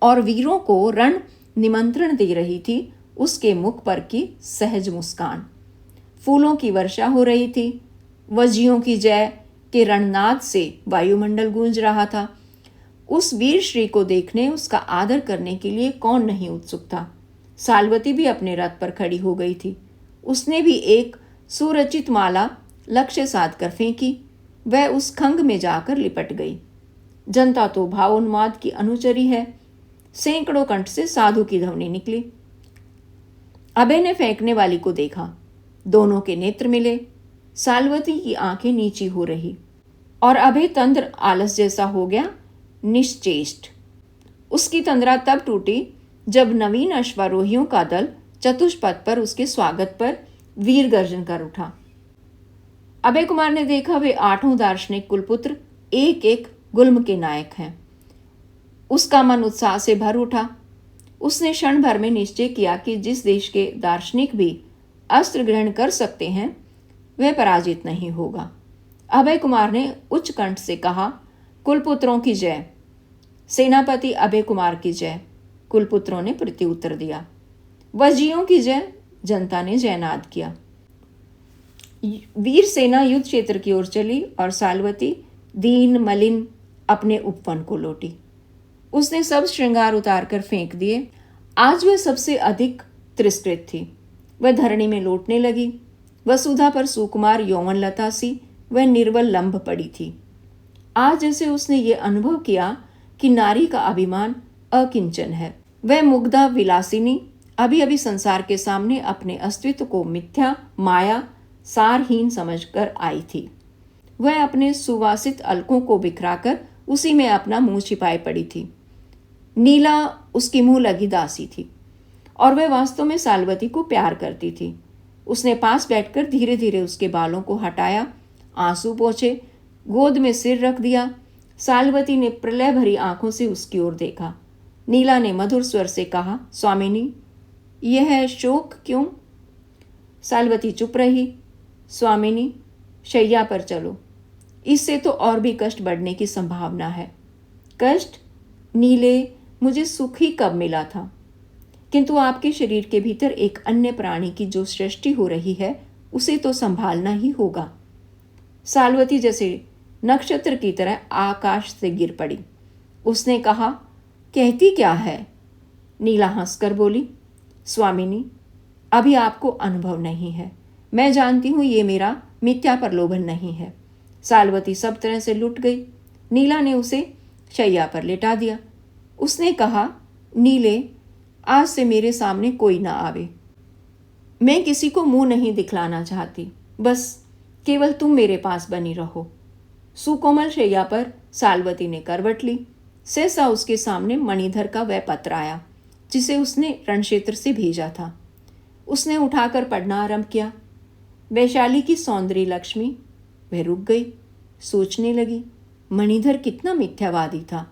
और वीरों को रण निमंत्रण दे रही थी उसके मुख पर की सहज मुस्कान। फूलों की वर्षा हो रही थी। वजियों की जय के रणनाद से वायुमंडल गूंज रहा था। उस वीर श्री को देखने, उसका आदर करने के लिए कौन नहीं उत्सुक था। सालवती भी अपने रथ पर खड़ी हो गई थी। उसने भी एक सुरचित माला लक्ष्य साध कर फेंकी। वह उस खंग में जाकर लिपट गई। जनता तो भावोन्माद की अनुचरी है। सैकड़ों कंठ से साधु की ध्वनि निकली। अभय ने फेंकने वाली को देखा। दोनों के नेत्र मिले। सालवती की आंखें नीची हो रही और अभय तंद्र आलस जैसा हो गया, निश्चेष्ट। उसकी तंद्रा तब टूटी जब नवीन अश्वारोहियों का दल चतुष्पथ पर उसके स्वागत पर वीर गर्जन कर उठा। अभय कुमार ने देखा वे 8 दार्शनिक कुलपुत्र एक एक गुल्म के नायक हैं। उसका मन उत्साह से भर उठा। उसने क्षण भर में निश्चय किया कि जिस देश के दार्शनिक भी अस्त्र ग्रहण कर सकते हैं वह पराजित नहीं होगा। अभय कुमार ने उच्च कंठ से कहा, कुलपुत्रों की जय। सेनापति अभय कुमार की जय। कुलपुत्रों ने प्रत्युत्तर दिया। वजियों की जय। जनता ने जयनाद किया। वीर सेना युद्ध क्षेत्र की ओर चली और सालवती दीन मलिन अपने उपवन को लौटी। उसने सब श्रृंगार उतार कर फेंक दिए। आज वह सबसे अधिक तिरस्कृत थी। वह धरणी में लौटने लगी। वसुधा पर सुकुमार यौवन लता सी वह निर्बल लंब पड़ी थी। आज जैसे उसने ये अनुभव किया कि नारी का अभिमान अकिंचन है। वह मुग्धा विलासिनी अभी अभी संसार के सामने अपने अस्तित्व को मिथ्या, माया, सारहीन समझकर आई थी। वह अपने सुवासित अलकों को बिखराकर उसी में अपना मुंह छिपाए पड़ी थी। नीला उसकी मुंह लगी दासी थी और वह वास्तव में सालवती को प्यार करती थी। उसने पास बैठकर धीरे धीरे उसके बालों को हटाया, आंसू पोंछे, गोद में सिर रख दिया। सालवती ने प्रलय भरी आंखों से उसकी ओर देखा। नीला ने मधुर स्वर से कहा, स्वामिनी, यह शोक क्यों? सालवती चुप रही। स्वामिनी, शैया पर चलो, इससे तो और भी कष्ट बढ़ने की संभावना है। कष्ट? नीले, मुझे सुख ही कब मिला था? किंतु आपके शरीर के भीतर एक अन्य प्राणी की जो सृष्टि हो रही है उसे तो संभालना ही होगा। सालवती जैसे नक्षत्र की तरह आकाश से गिर पड़ी। उसने कहा, कहती क्या है? नीला हंसकर बोली, स्वामिनी, अभी आपको अनुभव नहीं है। मैं जानती हूं ये मेरा मिथ्या प्रलोभन नहीं है। सालवती सब तरह से लुट गई। नीला ने उसे शैया पर लेटा दिया। उसने कहा, नीले, आज से मेरे सामने कोई ना आवे। मैं किसी को मुंह नहीं दिखलाना चाहती। बस केवल तुम मेरे पास बनी रहो। सुकोमल शैया पर सालवती ने करवट ली। सहसा उसके सामने मणिधर का वह पत्र आया जिसे उसने रणक्षेत्र से भेजा था। उसने उठाकर पढ़ना आरंभ किया। वैशाली की सौंदर्य लक्ष्मी। वह रुक गई, सोचने लगी, मणिधर कितना मिथ्यावादी था।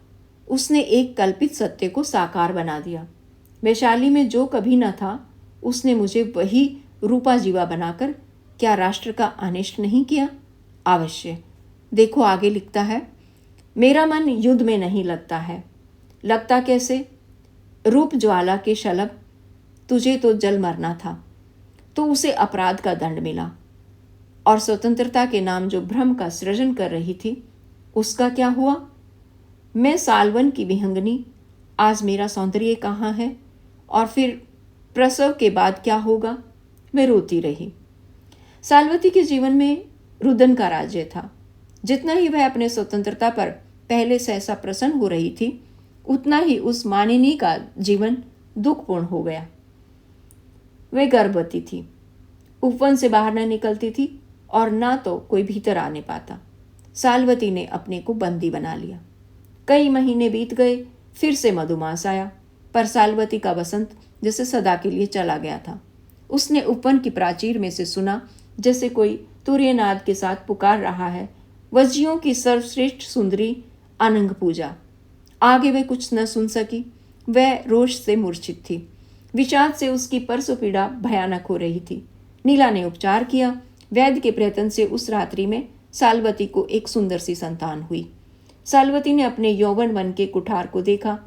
उसने एक कल्पित सत्य को साकार बना दिया। वैशाली में जो कभी न था, उसने मुझे वही रूपा जीवा बनाकर क्या राष्ट्र का अनिष्ट नहीं किया? अवश्य। देखो आगे लिखता है, मेरा मन युद्ध में नहीं लगता है। लगता कैसे? रूप ज्वाला के शलभ, तुझे तो जल मरना था, तो उसे अपराध का दंड मिला। और स्वतंत्रता के नाम जो भ्रम का सृजन कर रही थी, उसका क्या हुआ? मैं सालवन की विहंगनी, आज मेरा सौंदर्य कहाँ है? और फिर प्रसव के बाद क्या होगा? मैं रोती रही। सालवती के जीवन में रुदन का राज्य था। जितना ही वह अपने स्वतंत्रता पर पहले सहसा प्रसन्न हो रही थी, उतना ही उस मानिनी का जीवन दुखपूर्ण हो गया। वह गर्भवती थी, उपवन से बाहर न निकलती थी और ना तो कोई भीतर आने पाता। सालवती ने अपने को बंदी बना लिया। कई महीने बीत गए, फिर से मधुमास आया, पर सालवती का वसंत जैसे सदा के लिए चला गया था। उसने उपवन की प्राचीर में से सुना जैसे कोई तुर्यनाद के साथ पुकार रहा है, वजियों की सर्वश्रेष्ठ सुंदरी अनंग पूजा। आगे वह कुछ न सुन सकी। वह रोष से मूर्छित थी। विषाद से उसकी परसों पीड़ा भयानक हो रही थी। नीला ने उपचार किया। वैद्य के प्रयत्न से उस रात्रि में सालवती को एक सुंदर सी संतान हुई। सालवती ने अपने यौवन वन के कुठार को देखा।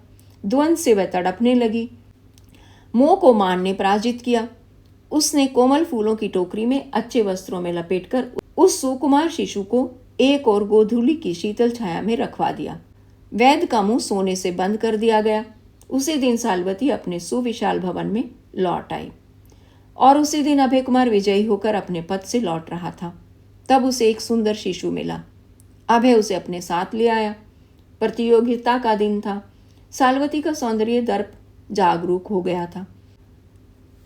द्वंद से वह तड़पने लगी। मोह को मान ने पराजित किया। उसने कोमल फूलों की टोकरी में अच्छे वस्त्रों में लपेटकर उस सुकुमार शिशु को एक और गोधूली की शीतल छाया में रखवा दिया। वैद्य का मुंह सोने से बंद कर दिया गया। उसी दिन सालवती अपने सुविशाल भवन में लौट आई और उसी दिन अभय कुमार विजयी होकर अपने पद से लौट रहा था। तब उसे एक सुंदर शिशु मिला। अभय उसे अपने साथ ले आया। प्रतियोगिता का दिन था। सालवती का सौंदर्य दर्प जागरूक हो गया था।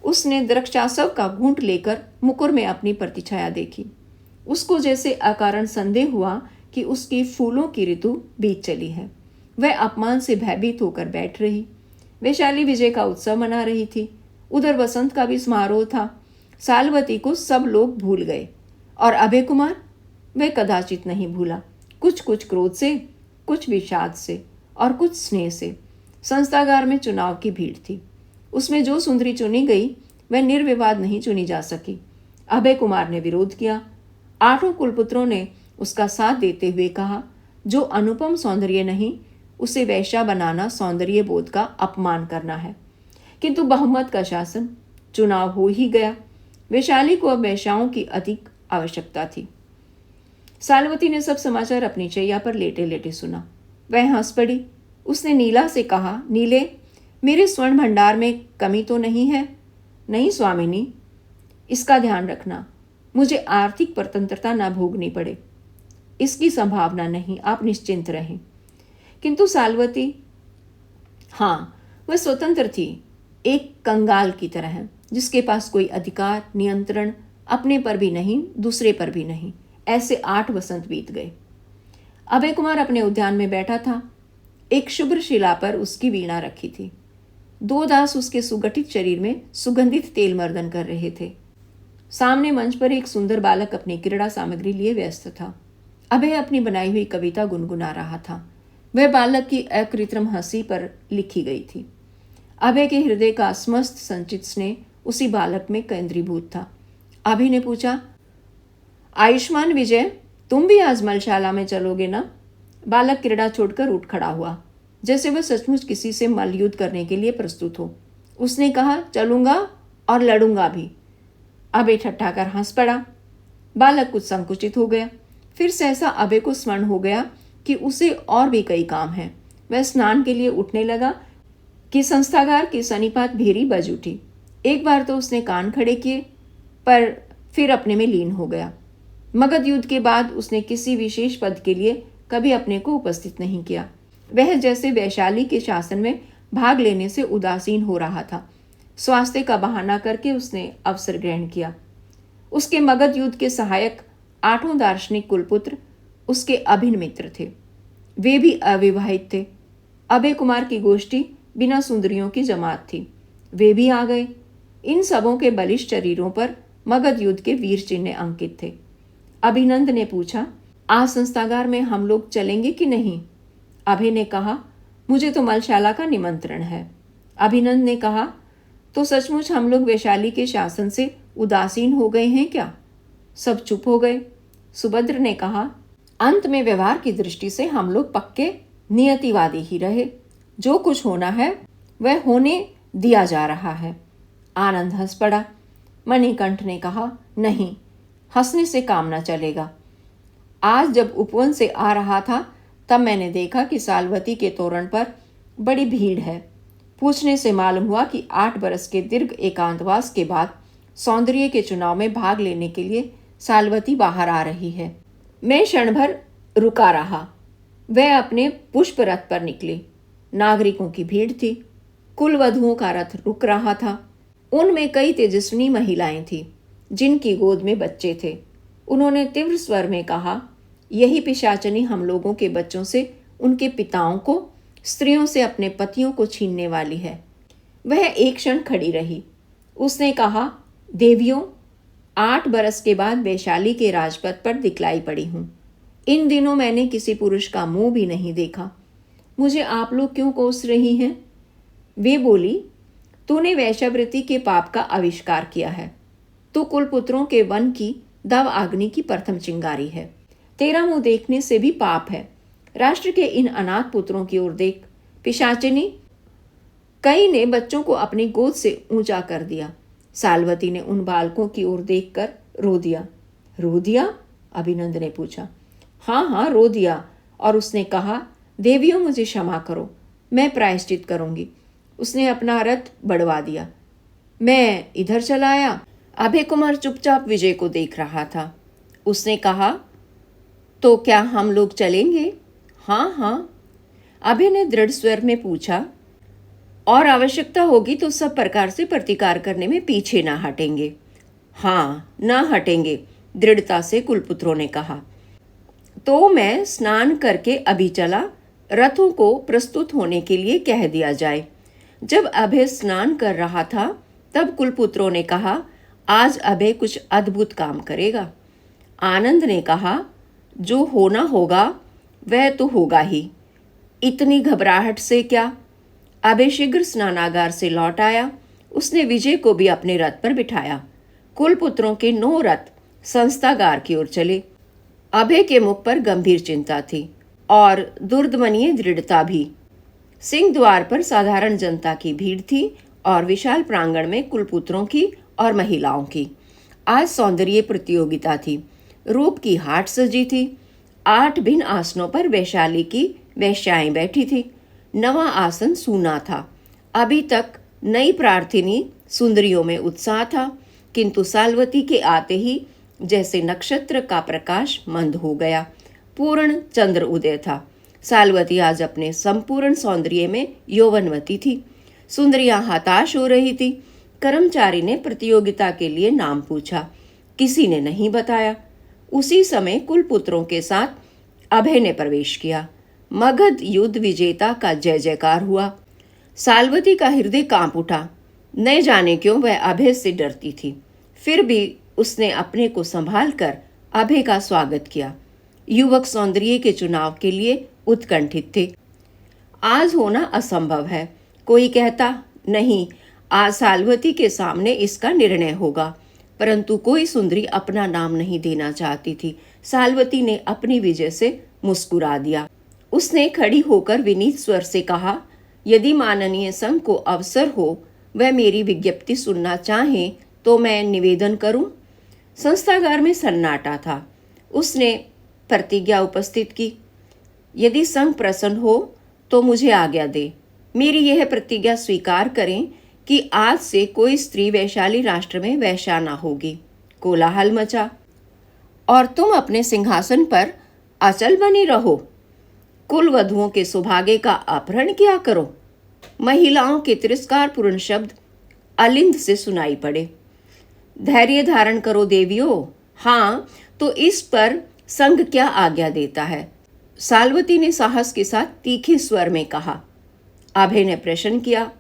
उसने द्रक्षासव का घूंट लेकर मुकुर में अपनी प्रतिछाया देखी। उसको जैसे अकारण संदेह हुआ कि उसकी फूलों की ऋतु बीत चली है। वह अपमान से भयभीत होकर बैठ रही। वैशाली विजय का उत्सव मना रही थी। उधर वसंत का भी समारोह था। सालवती को सब लोग भूल गए और अभय कुमार, वह कदाचित नहीं भूला। कुछ कुछ क्रोध से, कुछ विषाद से और कुछ स्नेह से। संस्थागार में चुनाव की भीड़ थी। उसमें जो सुंदरी चुनी गई वह निर्विवाद नहीं चुनी जा सकी। अभय कुमार ने विरोध किया। 8 कुलपुत्रों ने उसका साथ देते हुए कहा, जो अनुपम सौंदर्य नहीं, उसे वैश्या बनाना सौंदर्य बोध का अपमान करना है। किंतु बहुमत का शासन, चुनाव हो ही गया। वैशाली को अब वैश्याओं की अधिक आवश्यकता थी। सालवती ने सब समाचार अपनी शैया पर लेटे लेटे सुना। वह हंस पड़ी। उसने नीला से कहा, नीले, मेरे स्वर्ण भंडार में कमी तो नहीं है? नहीं स्वामिनी, इसका ध्यान रखना, मुझे आर्थिक स्वतंत्रता न भोगनी पड़े, इसकी संभावना नहीं, आप निश्चिंत रहें। किंतु सालवती, हाँ, वह स्वतंत्र थी, एक कंगाल की तरह, जिसके पास कोई अधिकार, नियंत्रण अपने पर भी नहीं, दूसरे पर भी नहीं। ऐसे 8 वसंत बीत गए। अभय कुमार अपने उद्यान में बैठा था। एक शुभ्र शिला पर उसकी वीणा रखी थी। 2 दास उसके सुगठित शरीर में सुगंधित तेल मर्दन कर रहे थे। सामने मंच पर एक सुंदर बालक अपनी क्रीड़ा सामग्री लिए व्यस्त था। अभय अपनी बनाई हुई कविता गुनगुना रहा था। वह बालक की अकृत्रिम हंसी पर लिखी गई थी। अभय के हृदय का समस्त संचित स्नेह उसी बालक में केंद्रीभूत था। अभय ने पूछा, आयुष्मान विजय, तुम भी आज मलशाला में चलोगे ना? बालक क्रीड़ा छोड़कर उठ खड़ा हुआ, जैसे वह सचमुच किसी से मल्ल युद्ध करने के लिए प्रस्तुत हो। उसने कहा, चलूंगा और लड़ूंगा भी। अभय ठट्ठा कर हंस पड़ा। बालक कुछ संकुचित हो गया। फिर सहसा अभय को स्मरण हो गया कि उसे और भी कई काम हैं। वह स्नान के लिए उठने लगा कि संस्थागार की सन्निपात भेरी बज उठी। एक बार तो उसने कान खड़े किए, पर फिर अपने में लीन हो गया। मगध युद्ध के बाद उसने किसी विशेष पद के लिए कभी अपने को उपस्थित नहीं किया। वह जैसे वैशाली के शासन में भाग लेने से उदासीन हो रहा था। स्वास्थ्य का बहाना करके उसने अवसर ग्रहण किया। उसके मगध युद्ध के सहायक 8 दार्शनिक कुलपुत्र उसके अभिन्न मित्र थे। वे भी अविवाहित थे। अभय कुमार की गोष्ठी बिना सुंदरियों की जमात थी। वे भी आ गए। इन सबों के बलिष्ठ शरीरों पर मगध युद्ध के वीर चिन्ह अंकित थे। अभिनंद ने पूछा, आज संस्थागार में हम लोग चलेंगे कि नहीं? अभय ने कहा, मुझे तो मलशाला का निमंत्रण है। अभिनंद ने कहा, तो सचमुच हम लोग वैशाली के शासन से उदासीन हो गए हैं क्या? सब चुप हो गए। सुभद्र ने कहा, अंत में व्यवहार की दृष्टि से हम लोग पक्के नियतिवादी ही रहे। जो कुछ होना है वह होने दिया जा रहा है। आनंद हंस पड़ा। मणिकंठ ने कहा, नहीं, हंसने से काम न चलेगा। आज जब उपवन से आ रहा था तब मैंने देखा कि सालवती के तोरण पर बड़ी भीड़ है। पूछने से मालूम हुआ कि 8 बरस के दीर्घ एकांतवास के बाद सौंदर्य के चुनाव में भाग लेने के लिए सालवती बाहर आ रही है। मैं क्षण भर रुका रहा। वह अपने पुष्प रथ पर निकली। नागरिकों की भीड़ थी। कुलवधुओं का रथ रुक रहा था। उनमें कई तेजस्विनी महिलाएं थीं, जिनकी गोद में बच्चे थे। उन्होंने तीव्र स्वर में कहा, यही पिशाचनी हम लोगों के बच्चों से उनके पिताओं को, स्त्रियों से अपने पतियों को छीनने वाली है। वह एक क्षण खड़ी रही। उसने कहा, देवियों, 8 बरस के बाद वैशाली के राजपथ पर दिखलाई पड़ी हूँ। इन दिनों मैंने किसी पुरुष का मुंह भी नहीं देखा। मुझे आप लोग क्यों कोस रही हैं? वे बोली, तूने वैश्यावृत्ति के पाप का आविष्कार किया है। तू कुलपुत्रों के वन की दव अग्नि की प्रथम चिंगारी है। तेरा मुंह देखने से भी पाप है। राष्ट्र के इन अनाथ पुत्रों की ओर देख। पिशाचिनी, कई ने बच्चों को अपनी गोद से ऊंचा कर दिया। सालवती ने उन बालकों की ओर देखकर रो दिया। रो दिया? अभिनंद ने पूछा। हाँ हाँ, रो दिया। और उसने कहा, देवियों, मुझे क्षमा करो, मैं प्रायश्चित करूंगी। उसने अपना रथ बढ़वा दिया। मैं इधर चला आया। अभय कुमार चुपचाप विजय को देख रहा था। उसने कहा, तो क्या हम लोग चलेंगे? हाँ हाँ। अभय ने दृढ़ स्वर में पूछा, और आवश्यकता होगी तो सब प्रकार से प्रतिकार करने में पीछे ना हटेंगे। हाँ, ना हटेंगे, दृढ़ता से कुलपुत्रों ने कहा। तो मैं स्नान करके अभी चला, रथों को प्रस्तुत होने के लिए कह दिया जाए। जब अभय स्नान कर रहा था तब कुलपुत्रों ने कहा, आज अभय कुछ अद्भुत काम करेगा। आनंद ने कहा, जो होना होगा वह तो होगा ही, इतनी घबराहट से क्या? अभय शीघ्र स्नानागार से लौट आया। उसने विजय को भी अपने रथ पर बिठाया। कुलपुत्रों के 9 रथ संस्थागार की ओर चले। अभय के मुख पर गंभीर चिंता थी और दुर्दमनीय दृढ़ता भी। सिंह द्वार पर साधारण जनता की भीड़ थी और विशाल प्रांगण में कुलपुत्रों की और महिलाओं की। आज सौंदर्य प्रतियोगिता थी। रूप की हाट सजी थी। 8 भिन्न आसनों पर वैशाली की वैश्याएं बैठी थी। नवा आसन सूना था। अभी तक नई प्रार्थिनी सुंदरियों में उत्साह था, किंतु सालवती के आते ही जैसे नक्षत्र का प्रकाश मंद हो गया। पूर्ण चंद्र उदय था। सालवती आज अपने संपूर्ण सौंदर्य में यौवनवती थी। सुंदरियां हताश हो रही थी। कर्मचारी ने प्रतियोगिता के लिए नाम पूछा। किसी ने नहीं बताया। उसी समय कुलपुत्रों के साथ अभय ने प्रवेश किया। मगध युद्ध विजेता का जय जयकार हुआ। सालवती का हृदय कांप उठा। न जाने क्यों वह अभय से डरती थी। फिर भी उसने अपने को संभाल कर अभय का स्वागत किया। युवक सौंदर्य के चुनाव के लिए उत्कंठित थे। आज होना असंभव है। कोई कहता, नहीं, आज सालवती के सामने इसका निर्णय होगा। परंतु कोई सुंदरी अपना नाम नहीं देना चाहती थी। सालवती ने अपनी विजय से मुस्कुरा दिया। उसने खड़ी होकर विनीत स्वर से कहा, यदि माननीय संघ को अवसर हो, वह मेरी विज्ञप्ति सुनना चाहें तो मैं निवेदन करूं। संस्थागार में सन्नाटा था। उसने प्रतिज्ञा उपस्थित की, यदि संघ प्रसन्न हो तो मुझे आज्ञा दे। मेरी यह प्रतिज्ञा स्वीकार करें कि आज से कोई स्त्री वैशाली राष्ट्र में वैश्या न होगी। कोलाहल मचा। और तुम अपने सिंहासन पर अचल बनी रहो। कुल वधुओं के सौभाग्य का अपहरण किया करो। महिलाओं के तिरस्कारपूर्ण शब्द अलिंद से सुनाई पड़े। धैर्य धारण करो देवियों। हाँ, तो इस पर संघ क्या आज्ञा देता है? साल्वती ने साहस के साथ तीखे स्वर में कहा। अभय ने प्रश्न किया,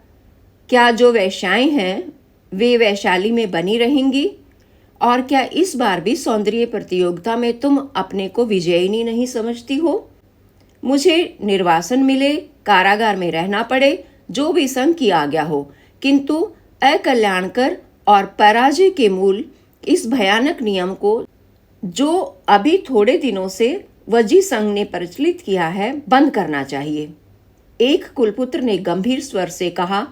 क्या जो वैश्याएं हैं वे वैशाली में बनी रहेंगी? और क्या इस बार भी सौंदर्य प्रतियोगिता में तुम अपने को विजयिनी नहीं समझती हो? मुझे निर्वासन मिले, कारागार में रहना पड़े, जो भी संघ की आज्ञा हो, किंतु अकल्याणकर और पराजय के मूल इस भयानक नियम को जो अभी थोड़े दिनों से वजी संघ ने प्रचलित किया है, बंद करना चाहिए। एक कुलपुत्र ने गंभीर स्वर से कहा,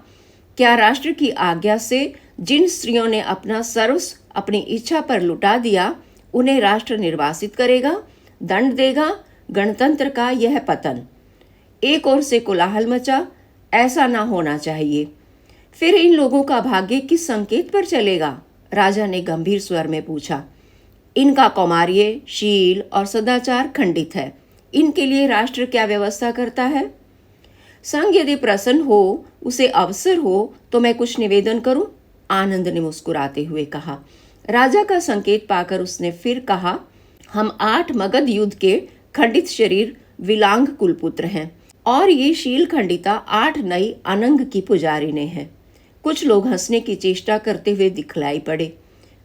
क्या राष्ट्र की आज्ञा से जिन स्त्रियों ने अपना सर्वस्व अपनी इच्छा पर लुटा दिया, उन्हें राष्ट्र निर्वासित करेगा, दंड देगा? गणतंत्र का यह पतन। एक ओर से कोलाहल मचा, ऐसा ना होना चाहिए। फिर इन लोगों का भाग्य किस संकेत पर चलेगा? राजा ने गंभीर स्वर में पूछा। इनका कौमार्य, शील और सदाचार खंडित है। इनके लिए राष्ट्र क्या व्यवस्था करता है? संघ यदि प्रसन्न हो, उसे अवसर हो, तो मैं कुछ निवेदन करूं? आनंद ने मुस्कुराते हुए कहा। राजा का संकेत पाकर उसने फिर कहा, हम 8 मगध युद्ध के खंडित शरीर विलांग कुलपुत्र हैं और ये शील खंडिता 8 नई अनंग की पुजारिने हैं। कुछ लोग हंसने की चेष्टा करते हुए दिखलाई पड़े।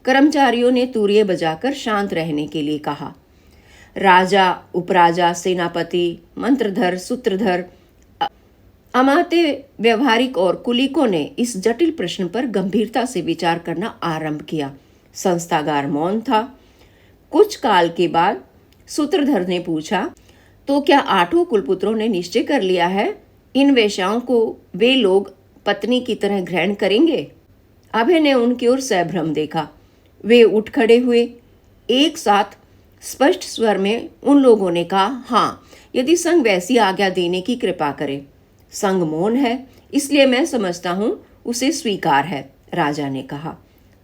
कर्मचारियों ने तूरिये बजाकर शांत रहने के लिए कहा। राजा, उपराजा, सेनापति, मंत्रधर, सूत्रधर, अमात्य, व्यवहारिक और कुलीकों ने इस जटिल प्रश्न पर गंभीरता से विचार करना आरंभ किया। संस्थागार मौन था। कुछ काल के बाद सूत्रधर ने पूछा, तो क्या 8 कुलपुत्रों ने निश्चय कर लिया है इन वेश्याओं को वे लोग पत्नी की तरह ग्रहण करेंगे? अभय ने उनकी ओर सभ्रम देखा। वे उठ खड़े हुए। एक साथ स्पष्ट स्वर में उन लोगों ने कहा, हाँ, यदि संघ वैसी आज्ञा देने की कृपा करे। संघ मौन है, इसलिए मैं समझता हूं उसे स्वीकार है, राजा ने कहा।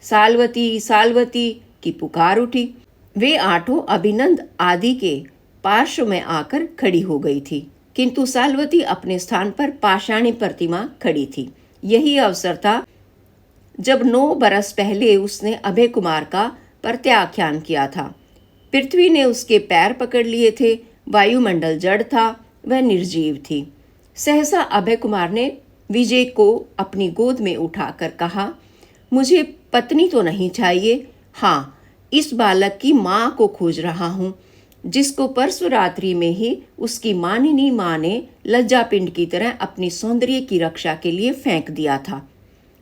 साल्वती, साल्वती की पुकार उठी। वे 8 अभिनंद आदि के पार्श्व में आकर खड़ी हो गई थी, किंतु साल्वती अपने स्थान पर पाषाणी प्रतिमा खड़ी थी। यही अवसर था जब 9 बरस पहले उसने अभय कुमार का प्रत्याख्यान किया था। पृथ्वी ने उसके पैर पकड़ लिए थे, वायुमंडल जड़ था, वह निर्जीव थी। सहसा अभय कुमार ने विजय को अपनी गोद में उठाकर कहा, मुझे पत्नी तो नहीं चाहिए, हाँ, इस बालक की माँ को खोज रहा हूँ, जिसको परसों रात्रि में ही उसकी मानिनी माँ ने लज्जापिंड की तरह अपनी सौंदर्य की रक्षा के लिए फेंक दिया था।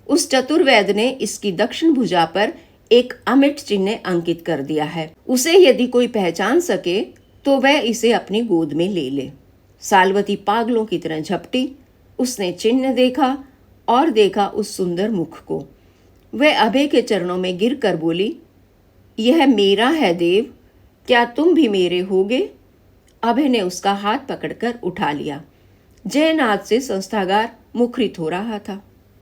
उस चतुर्वेद ने इसकी दक्षिण भुजा पर एक अमिट चिन्ह अंकित कर दिया है। उसे यदि कोई पहचान सके तो वह इसे अपनी गोद में ले ले। साल्वती पागलों की तरह झपटी। उसने चिन्ह देखा और देखा उस सुंदर मुख को। वह अभय के चरणों में गिर कर बोली, यह मेरा है देव, क्या तुम भी मेरे होगे? अभय ने उसका हाथ पकड़कर उठा लिया। जयनाथ से संस्थागार मुखरित हो रहा था।